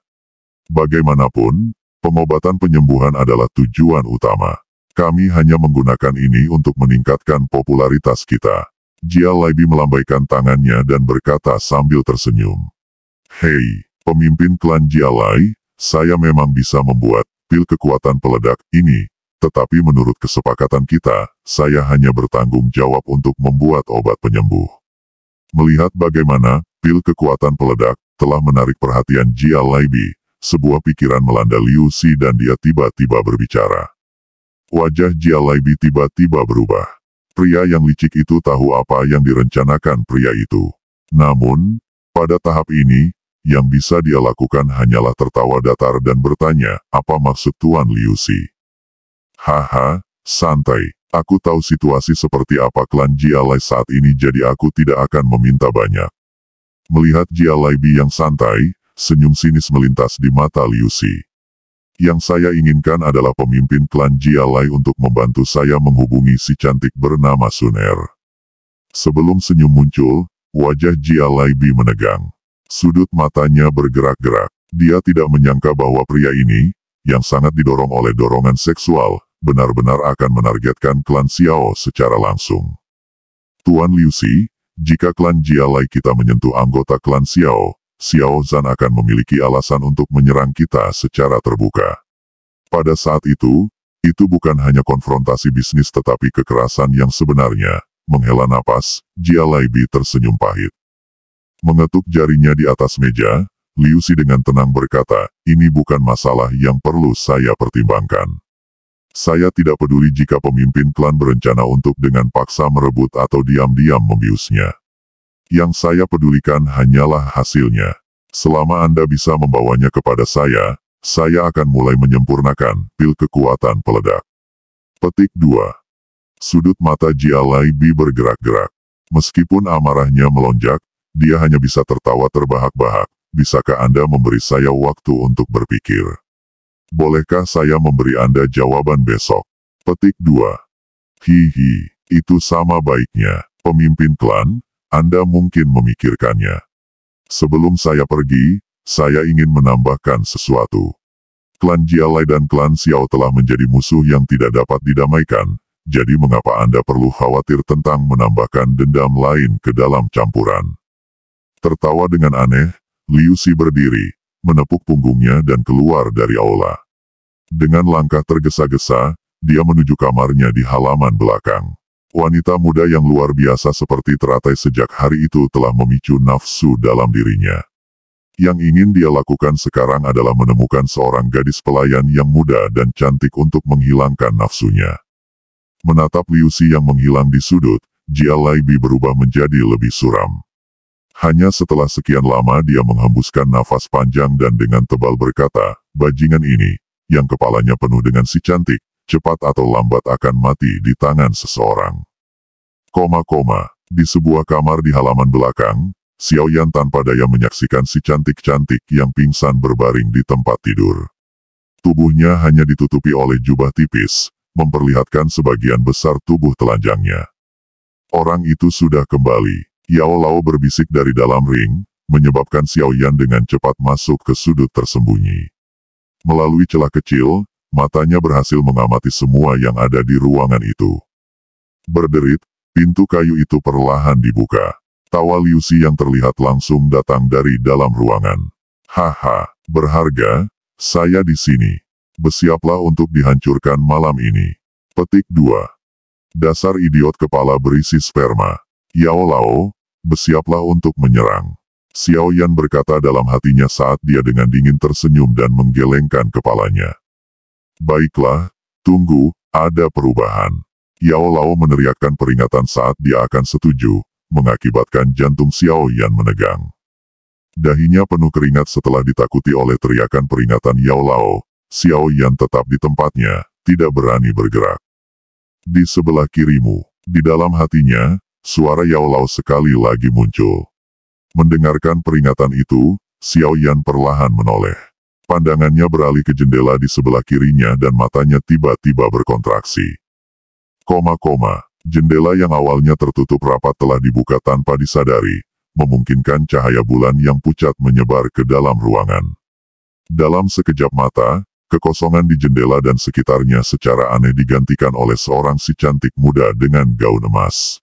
Bagaimanapun, pengobatan penyembuhan adalah tujuan utama. Kami hanya menggunakan ini untuk meningkatkan popularitas kita. Jia Laibi melambaikan tangannya dan berkata sambil tersenyum. Hei, pemimpin klan Jia Lai, saya memang bisa membuat pil kekuatan peledak ini, tetapi menurut kesepakatan kita, saya hanya bertanggung jawab untuk membuat obat penyembuh. Melihat bagaimana pil kekuatan peledak telah menarik perhatian Jia Laibi, sebuah pikiran melanda Liu Si dan dia tiba-tiba berbicara. Wajah Jia Laibi tiba-tiba berubah. Pria yang licik itu tahu apa yang direncanakan pria itu. Namun, pada tahap ini, yang bisa dia lakukan hanyalah tertawa datar dan bertanya, apa maksud Tuan Liu Si? Haha, santai. Aku tahu situasi seperti apa klan Jia Lai saat ini jadi aku tidak akan meminta banyak. Melihat Jia Laibi yang santai, senyum sinis melintas di mata Liu Si. Yang saya inginkan adalah pemimpin klan Jia Lai untuk membantu saya menghubungi si cantik bernama Sun Er. Sebelum senyum muncul, wajah Jia Laibi menegang. Sudut matanya bergerak-gerak. Dia tidak menyangka bahwa pria ini, yang sangat didorong oleh dorongan seksual, benar-benar akan menargetkan klan Xiao secara langsung. Tuan Liu Si, jika klan Jia Lai kita menyentuh anggota klan Xiao, Xiao Zhan akan memiliki alasan untuk menyerang kita secara terbuka. Pada saat itu bukan hanya konfrontasi bisnis tetapi kekerasan yang sebenarnya. Menghela napas, Jia Laibi tersenyum pahit. Mengetuk jarinya di atas meja, Liu Si dengan tenang berkata, ini bukan masalah yang perlu saya pertimbangkan. Saya tidak peduli jika pemimpin klan berencana untuk dengan paksa merebut atau diam-diam membiusnya. Yang saya pedulikan hanyalah hasilnya. Selama Anda bisa membawanya kepada saya akan mulai menyempurnakan pil kekuatan peledak. Petik 2. Sudut mata Jia Laibi bergerak-gerak. Meskipun amarahnya melonjak, dia hanya bisa tertawa terbahak-bahak. Bisakah Anda memberi saya waktu untuk berpikir? Bolehkah saya memberi Anda jawaban besok? Petik 2. Hihi, itu sama baiknya. Pemimpin klan, Anda mungkin memikirkannya. Sebelum saya pergi, saya ingin menambahkan sesuatu. Klan Jia Lai dan klan Xiao telah menjadi musuh yang tidak dapat didamaikan, jadi mengapa Anda perlu khawatir tentang menambahkan dendam lain ke dalam campuran? Tertawa dengan aneh, Liu Si berdiri, menepuk punggungnya dan keluar dari aula. Dengan langkah tergesa-gesa, dia menuju kamarnya di halaman belakang. Wanita muda yang luar biasa seperti teratai sejak hari itu telah memicu nafsu dalam dirinya. Yang ingin dia lakukan sekarang adalah menemukan seorang gadis pelayan yang muda dan cantik untuk menghilangkan nafsunya. Menatap Liu Si yang menghilang di sudut, Jia Laibi berubah menjadi lebih suram. Hanya setelah sekian lama dia menghembuskan nafas panjang dan dengan tebal berkata, bajingan ini, yang kepalanya penuh dengan si cantik, cepat atau lambat akan mati di tangan seseorang. Di sebuah kamar di halaman belakang, Xiao Yan tanpa daya menyaksikan si cantik-cantik yang pingsan berbaring di tempat tidur. Tubuhnya hanya ditutupi oleh jubah tipis, memperlihatkan sebagian besar tubuh telanjangnya. Orang itu sudah kembali. Yao Lao berbisik dari dalam ring, menyebabkan Xiao Yan dengan cepat masuk ke sudut tersembunyi. Melalui celah kecil, matanya berhasil mengamati semua yang ada di ruangan itu. Berderit, pintu kayu itu perlahan dibuka. Tawa Liu Si yang terlihat langsung datang dari dalam ruangan. Haha, berharga, saya di sini. Bersiaplah untuk dihancurkan malam ini. Petik 2. Dasar idiot kepala berisi sperma. Yao Lao, bersiaplah untuk menyerang. Xiao Yan berkata dalam hatinya saat dia dengan dingin tersenyum dan menggelengkan kepalanya. Baiklah, tunggu, ada perubahan. Yao Lao meneriakkan peringatan saat dia akan setuju, mengakibatkan jantung Xiao Yan menegang. Dahinya penuh keringat setelah ditakuti oleh teriakan peringatan Yao Lao. Xiao Yan tetap di tempatnya, tidak berani bergerak. Di sebelah kirimu, di dalam hatinya, suara Yao Lao sekali lagi muncul. Mendengarkan peringatan itu, Xiao Yan perlahan menoleh. Pandangannya beralih ke jendela di sebelah kirinya dan matanya tiba-tiba berkontraksi. Jendela yang awalnya tertutup rapat telah dibuka tanpa disadari, memungkinkan cahaya bulan yang pucat menyebar ke dalam ruangan. Dalam sekejap mata, kekosongan di jendela dan sekitarnya secara aneh digantikan oleh seorang si cantik muda dengan gaun emas.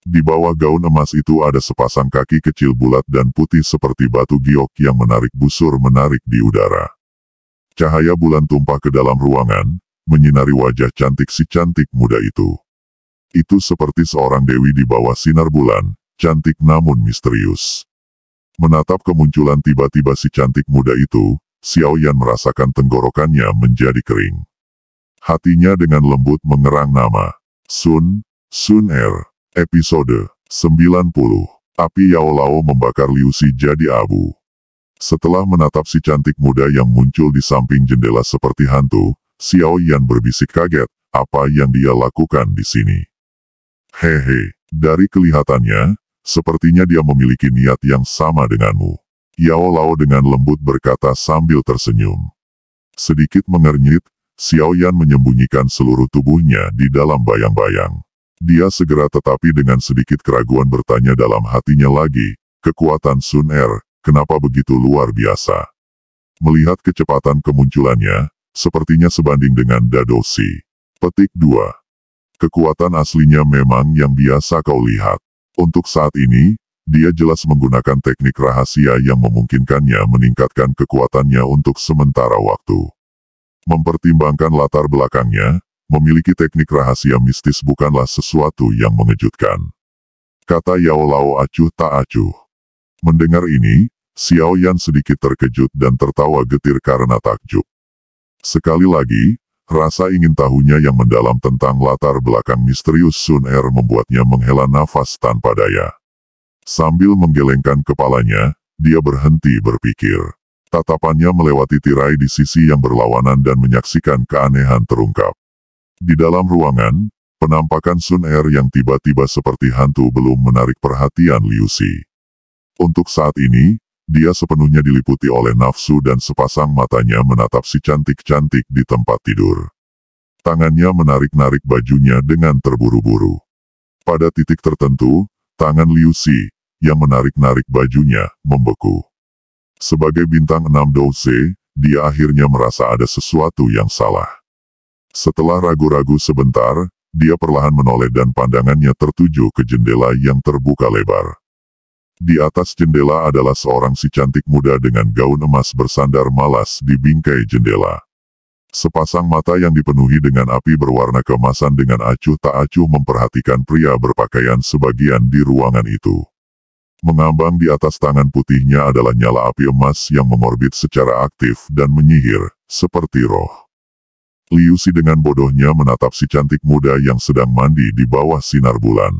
Di bawah gaun emas itu ada sepasang kaki kecil bulat dan putih seperti batu giok yang menarik busur menarik di udara. Cahaya bulan tumpah ke dalam ruangan, menyinari wajah cantik si cantik muda itu. Itu seperti seorang dewi di bawah sinar bulan, cantik namun misterius. Menatap kemunculan tiba-tiba si cantik muda itu, Xiao Yan merasakan tenggorokannya menjadi kering. Hatinya dengan lembut mengerang nama. Sun Er. Episode 90. Api Yao Lao membakar Liu Si jadi abu. Setelah menatap si cantik muda yang muncul di samping jendela seperti hantu, Xiao Yan berbisik kaget, apa yang dia lakukan di sini? Hehe, dari kelihatannya, sepertinya dia memiliki niat yang sama denganmu. Yao Lao dengan lembut berkata sambil tersenyum. Sedikit mengernyit, Xiao Yan menyembunyikan seluruh tubuhnya di dalam bayang-bayang. Dia segera tetapi dengan sedikit keraguan bertanya dalam hatinya lagi, kekuatan Sun Er, kenapa begitu luar biasa? Melihat kecepatan kemunculannya, sepertinya sebanding dengan Dado Si. Petik 2. Kekuatan aslinya memang yang biasa kau lihat. Untuk saat ini, dia jelas menggunakan teknik rahasia yang memungkinkannya meningkatkan kekuatannya untuk sementara waktu. Mempertimbangkan latar belakangnya, memiliki teknik rahasia mistis bukanlah sesuatu yang mengejutkan. Kata Yao Lao acuh tak acuh. Mendengar ini, Xiao Yan sedikit terkejut dan tertawa getir karena takjub. Sekali lagi, rasa ingin tahunya yang mendalam tentang latar belakang misterius Sun Er membuatnya menghela nafas tanpa daya. Sambil menggelengkan kepalanya, dia berhenti berpikir. Tatapannya melewati tirai di sisi yang berlawanan dan menyaksikan keanehan terungkap. Di dalam ruangan, penampakan Sun Er yang tiba-tiba seperti hantu belum menarik perhatian Liu Si. Untuk saat ini, dia sepenuhnya diliputi oleh nafsu dan sepasang matanya menatap si cantik-cantik di tempat tidur. Tangannya menarik-narik bajunya dengan terburu-buru. Pada titik tertentu, tangan Liu Si, yang menarik-narik bajunya, membeku. Sebagai bintang 6 Douse, dia akhirnya merasa ada sesuatu yang salah. Setelah ragu-ragu sebentar, dia perlahan menoleh dan pandangannya tertuju ke jendela yang terbuka lebar. Di atas jendela adalah seorang si cantik muda dengan gaun emas bersandar malas di bingkai jendela. Sepasang mata yang dipenuhi dengan api berwarna keemasan dengan acuh tak acuh memperhatikan pria berpakaian sebagian di ruangan itu. Mengambang di atas tangan putihnya adalah nyala api emas yang mengorbit secara aktif dan menyihir, seperti roh. Liu Si dengan bodohnya menatap si cantik muda yang sedang mandi di bawah sinar bulan.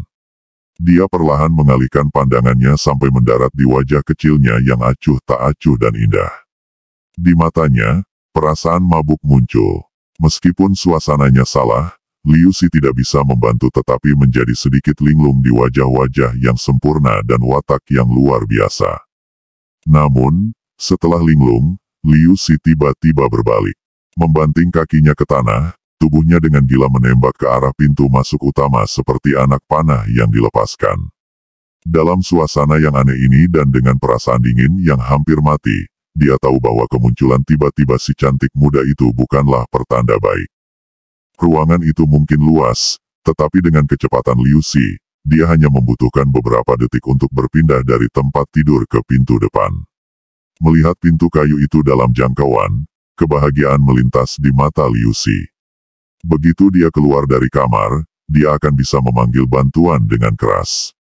Dia perlahan mengalihkan pandangannya sampai mendarat di wajah kecilnya yang acuh tak acuh dan indah. Di matanya, perasaan mabuk muncul. Meskipun suasananya salah, Liu Si tidak bisa membantu tetapi menjadi sedikit linglung di wajah-wajah yang sempurna dan watak yang luar biasa. Namun, setelah linglung, Liu Si tiba-tiba berbalik. Membanting kakinya ke tanah, tubuhnya dengan gila menembak ke arah pintu masuk utama seperti anak panah yang dilepaskan. Dalam suasana yang aneh ini dan dengan perasaan dingin yang hampir mati, dia tahu bahwa kemunculan tiba-tiba si cantik muda itu bukanlah pertanda baik. Ruangan itu mungkin luas, tetapi dengan kecepatan Liu Si, dia hanya membutuhkan beberapa detik untuk berpindah dari tempat tidur ke pintu depan. Melihat pintu kayu itu dalam jangkauan, kebahagiaan melintas di mata Liu Si. Begitu dia keluar dari kamar, dia akan bisa memanggil bantuan dengan keras.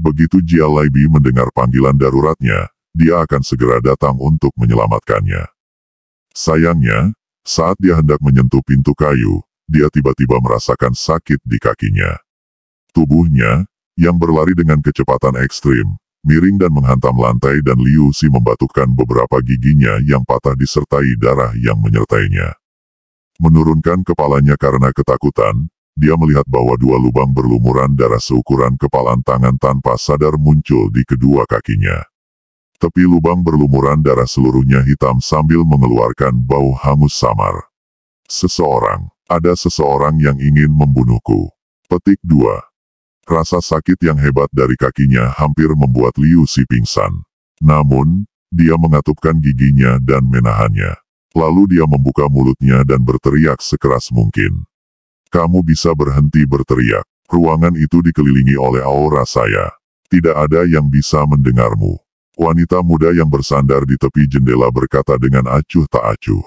Begitu Jia Laibi mendengar panggilan daruratnya, dia akan segera datang untuk menyelamatkannya. Sayangnya, saat dia hendak menyentuh pintu kayu, dia tiba-tiba merasakan sakit di kakinya. Tubuhnya, yang berlari dengan kecepatan ekstrim, miring dan menghantam lantai dan Liu Si membatukkan beberapa giginya yang patah disertai darah yang menyertainya. Menurunkan kepalanya karena ketakutan, dia melihat bahwa dua lubang berlumuran darah seukuran kepalan tangan tanpa sadar muncul di kedua kakinya. Tepi lubang berlumuran darah seluruhnya hitam sambil mengeluarkan bau hangus samar. Ada seseorang yang ingin membunuhku. Petik 2. Rasa sakit yang hebat dari kakinya hampir membuat Liu Si pingsan. Namun, dia mengatupkan giginya dan menahannya. Lalu dia membuka mulutnya dan berteriak sekeras mungkin. Kamu bisa berhenti berteriak. Ruangan itu dikelilingi oleh aura saya. Tidak ada yang bisa mendengarmu. Wanita muda yang bersandar di tepi jendela berkata dengan acuh tak acuh.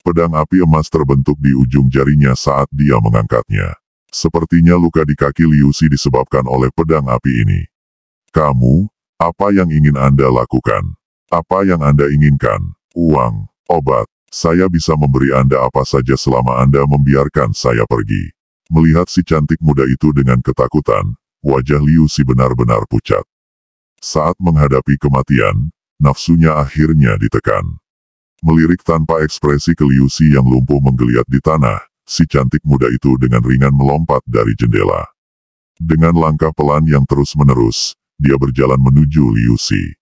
Pedang api emas terbentuk di ujung jarinya saat dia mengangkatnya. Sepertinya luka di kaki Liu Si disebabkan oleh pedang api ini. Kamu, apa yang ingin Anda lakukan? Apa yang Anda inginkan? Uang, obat. Saya bisa memberi Anda apa saja selama Anda membiarkan saya pergi. Melihat si cantik muda itu dengan ketakutan, wajah Liu Si benar-benar pucat. Saat menghadapi kematian, nafsunya akhirnya ditekan. Melirik tanpa ekspresi ke Liu Si yang lumpuh menggeliat di tanah, si cantik muda itu dengan ringan melompat dari jendela. Dengan langkah pelan yang terus-menerus, dia berjalan menuju Liu Si.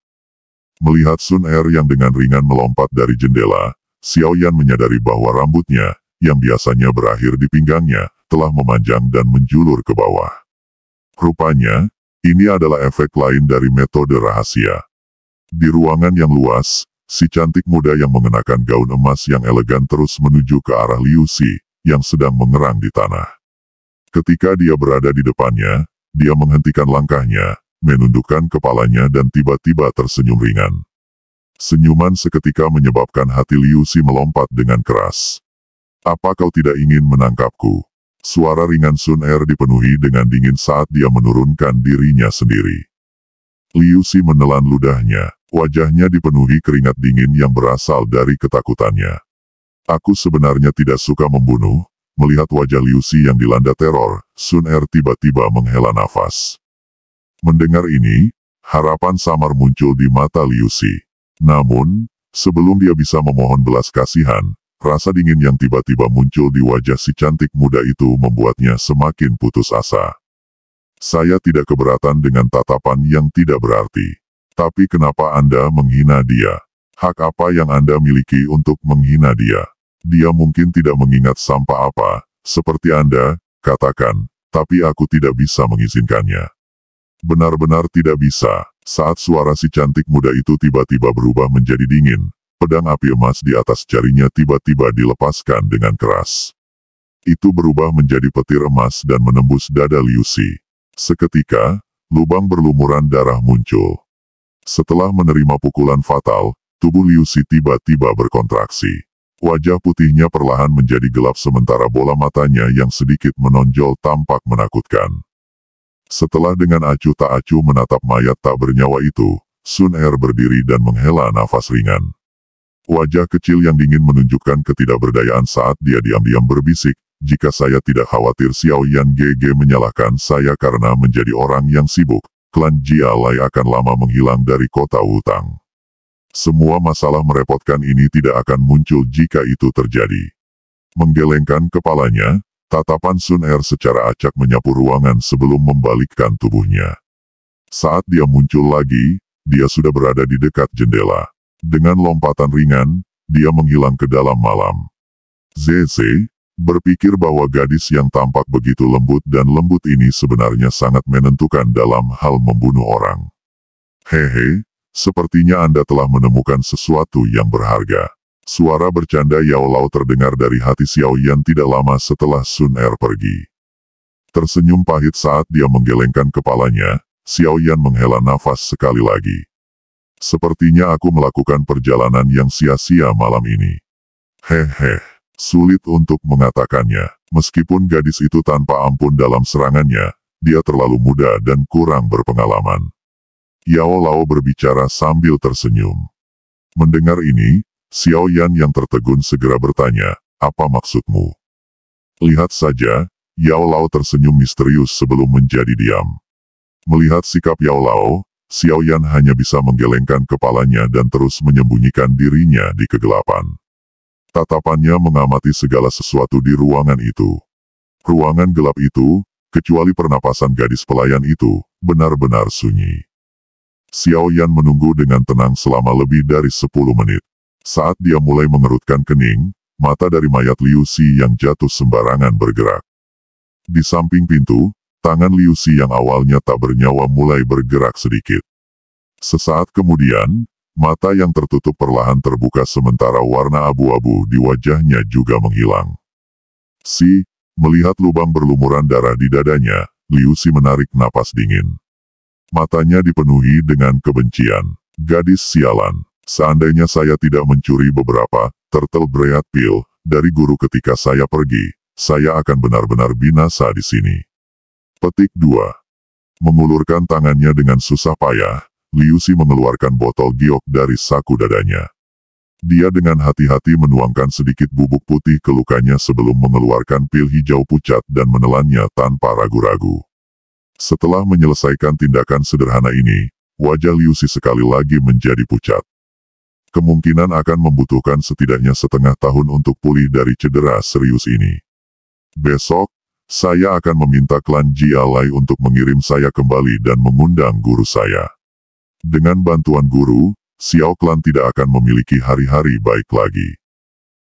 Melihat Sun Er yang dengan ringan melompat dari jendela, Xiao Yan menyadari bahwa rambutnya, yang biasanya berakhir di pinggangnya, telah memanjang dan menjulur ke bawah. Rupanya, ini adalah efek lain dari metode rahasia. Di ruangan yang luas, si cantik muda yang mengenakan gaun emas yang elegan terus menuju ke arah Liu Si, yang sedang mengerang di tanah. Ketika dia berada di depannya, dia menghentikan langkahnya, menundukkan kepalanya dan tiba-tiba tersenyum ringan. Senyuman seketika menyebabkan hati Liu Si melompat dengan keras. Apa kau tidak ingin menangkapku? Suara ringan Sun Er dipenuhi dengan dingin saat dia menurunkan dirinya sendiri. Liu Si menelan ludahnya, wajahnya dipenuhi keringat dingin yang berasal dari ketakutannya. Aku sebenarnya tidak suka membunuh. Melihat wajah Liu Si yang dilanda teror, Sun Er tiba-tiba menghela nafas. Mendengar ini, harapan samar muncul di mata Liu Si. Namun, sebelum dia bisa memohon belas kasihan, rasa dingin yang tiba-tiba muncul di wajah si cantik muda itu membuatnya semakin putus asa. Saya tidak keberatan dengan tatapan yang tidak berarti. Tapi kenapa Anda menghina dia? Hak apa yang Anda miliki untuk menghina dia? Dia mungkin tidak mengingat sampah apa, seperti Anda, katakan, tapi aku tidak bisa mengizinkannya. Benar-benar tidak bisa. Saat suara si cantik muda itu tiba-tiba berubah menjadi dingin, pedang api emas di atas jarinya tiba-tiba dilepaskan dengan keras. Itu berubah menjadi petir emas dan menembus dada Liu Si. Seketika, lubang berlumuran darah muncul. Setelah menerima pukulan fatal, tubuh Liu Si tiba-tiba berkontraksi. Wajah putihnya perlahan menjadi gelap sementara bola matanya yang sedikit menonjol tampak menakutkan. Setelah dengan acuh tak acuh menatap mayat tak bernyawa itu, Sun Er berdiri dan menghela nafas ringan. Wajah kecil yang dingin menunjukkan ketidakberdayaan saat dia diam-diam berbisik, jika saya tidak khawatir Xiao Yan GG menyalahkan saya karena menjadi orang yang sibuk, klan Jia Lai akan lama menghilang dari kota Wutang. Semua masalah merepotkan ini tidak akan muncul jika itu terjadi. Menggelengkan kepalanya, tatapan Sun Er secara acak menyapu ruangan sebelum membalikkan tubuhnya. Saat dia muncul lagi, dia sudah berada di dekat jendela. Dengan lompatan ringan, dia menghilang ke dalam malam. Zeze berpikir bahwa gadis yang tampak begitu lembut dan lembut ini sebenarnya sangat menentukan dalam hal membunuh orang. Hehe, sepertinya Anda telah menemukan sesuatu yang berharga. Suara bercanda Yao Lao terdengar dari hati Xiao Yan tidak lama setelah Sun Er pergi. Tersenyum pahit saat dia menggelengkan kepalanya, Xiao Yan menghela nafas sekali lagi. Sepertinya aku melakukan perjalanan yang sia-sia malam ini. Hehe, sulit untuk mengatakannya. Meskipun gadis itu tanpa ampun dalam serangannya, dia terlalu muda dan kurang berpengalaman. Yao Lao berbicara sambil tersenyum. Mendengar ini, Xiao Yan yang tertegun segera bertanya, apa maksudmu? Lihat saja, Yao Lao tersenyum misterius sebelum menjadi diam. Melihat sikap Yao Lao, Xiao Yan hanya bisa menggelengkan kepalanya dan terus menyembunyikan dirinya di kegelapan. Tatapannya mengamati segala sesuatu di ruangan itu. Ruangan gelap itu, kecuali pernapasan gadis pelayan itu, benar-benar sunyi. Xiao Yan menunggu dengan tenang selama lebih dari 10 menit. Saat dia mulai mengerutkan kening, mata dari mayat Liu Si yang jatuh sembarangan bergerak. Di samping pintu, tangan Liu Si yang awalnya tak bernyawa mulai bergerak sedikit. Sesaat kemudian, mata yang tertutup perlahan terbuka sementara warna abu-abu di wajahnya juga menghilang. Si, Melihat lubang berlumuran darah di dadanya, Liu Si menarik napas dingin. Matanya dipenuhi dengan kebencian. Gadis sialan. Seandainya saya tidak mencuri beberapa turtle bread pill dari guru ketika saya pergi, saya akan benar-benar binasa di sini. Petik 2. Mengulurkan tangannya dengan susah payah, Liu Si mengeluarkan botol giok dari saku dadanya. Dia dengan hati-hati menuangkan sedikit bubuk putih ke lukanya sebelum mengeluarkan pil hijau pucat dan menelannya tanpa ragu-ragu. Setelah menyelesaikan tindakan sederhana ini, wajah Liu Si sekali lagi menjadi pucat. Kemungkinan akan membutuhkan setidaknya setengah tahun untuk pulih dari cedera serius ini. Besok, saya akan meminta klan Jialai untuk mengirim saya kembali dan mengundang guru saya. Dengan bantuan guru, Xiao Klan tidak akan memiliki hari-hari baik lagi.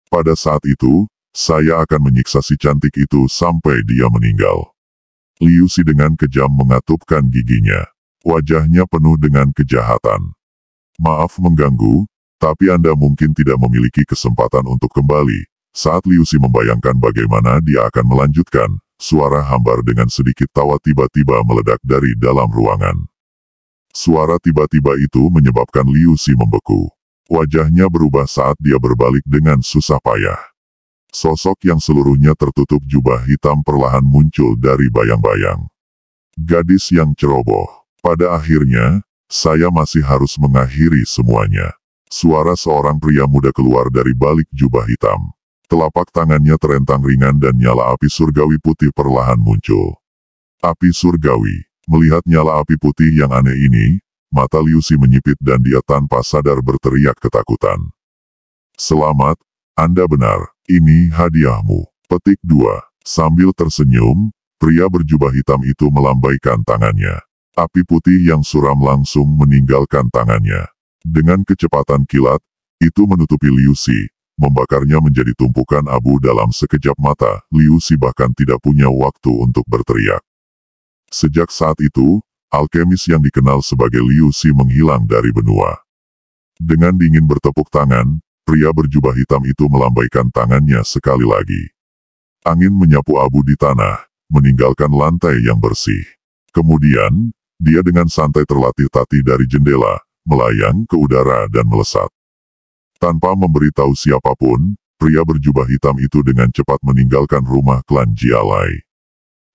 Pada saat itu, saya akan menyiksa si cantik itu sampai dia meninggal. Liu Si dengan kejam mengatupkan giginya. Wajahnya penuh dengan kejahatan. Maaf mengganggu, tapi Anda mungkin tidak memiliki kesempatan untuk kembali. Saat Liu Si membayangkan bagaimana dia akan melanjutkan, suara hambar dengan sedikit tawa tiba-tiba meledak dari dalam ruangan. Suara tiba-tiba itu menyebabkan Liu Si membeku. Wajahnya berubah saat dia berbalik dengan susah payah. Sosok yang seluruhnya tertutup jubah hitam perlahan muncul dari bayang-bayang. Gadis yang ceroboh. Pada akhirnya, saya masih harus mengakhiri semuanya. Suara seorang pria muda keluar dari balik jubah hitam. Telapak tangannya terentang ringan dan nyala api surgawi putih perlahan muncul. Api surgawi. Melihat nyala api putih yang aneh ini, mata Liu Si menyipit dan dia tanpa sadar berteriak ketakutan. Selamat, Anda benar, ini hadiahmu. Petik 2. Sambil tersenyum, pria berjubah hitam itu melambaikan tangannya. Api putih yang suram langsung meninggalkan tangannya. Dengan kecepatan kilat, itu menutupi Liu Si, membakarnya menjadi tumpukan abu dalam sekejap mata. Liu Si bahkan tidak punya waktu untuk berteriak. Sejak saat itu, alkemis yang dikenal sebagai Liu Si menghilang dari benua. Dengan dingin bertepuk tangan, pria berjubah hitam itu melambaikan tangannya sekali lagi. Angin menyapu abu di tanah, meninggalkan lantai yang bersih. Kemudian, dia dengan santai terlatih-tatih dari jendela, melayang ke udara dan melesat. Tanpa memberitahu siapapun, pria berjubah hitam itu dengan cepat meninggalkan rumah klan Jialai.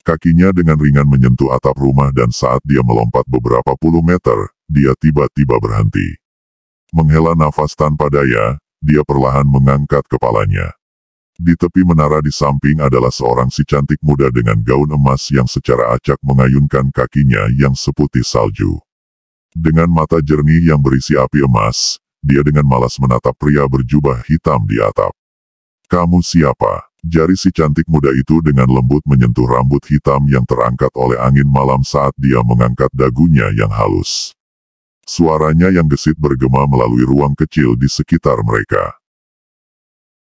Kakinya dengan ringan menyentuh atap rumah dan saat dia melompat beberapa puluh meter, dia tiba-tiba berhenti. Menghela nafas tanpa daya, dia perlahan mengangkat kepalanya. Di tepi menara di samping adalah seorang si cantik muda dengan gaun emas yang secara acak mengayunkan kakinya yang seputih salju. Dengan mata jernih yang berisi api emas, dia dengan malas menatap pria berjubah hitam di atap. Kamu siapa? Jari si cantik muda itu dengan lembut menyentuh rambut hitam yang terangkat oleh angin malam saat dia mengangkat dagunya yang halus. Suaranya yang gesit bergema melalui ruang kecil di sekitar mereka.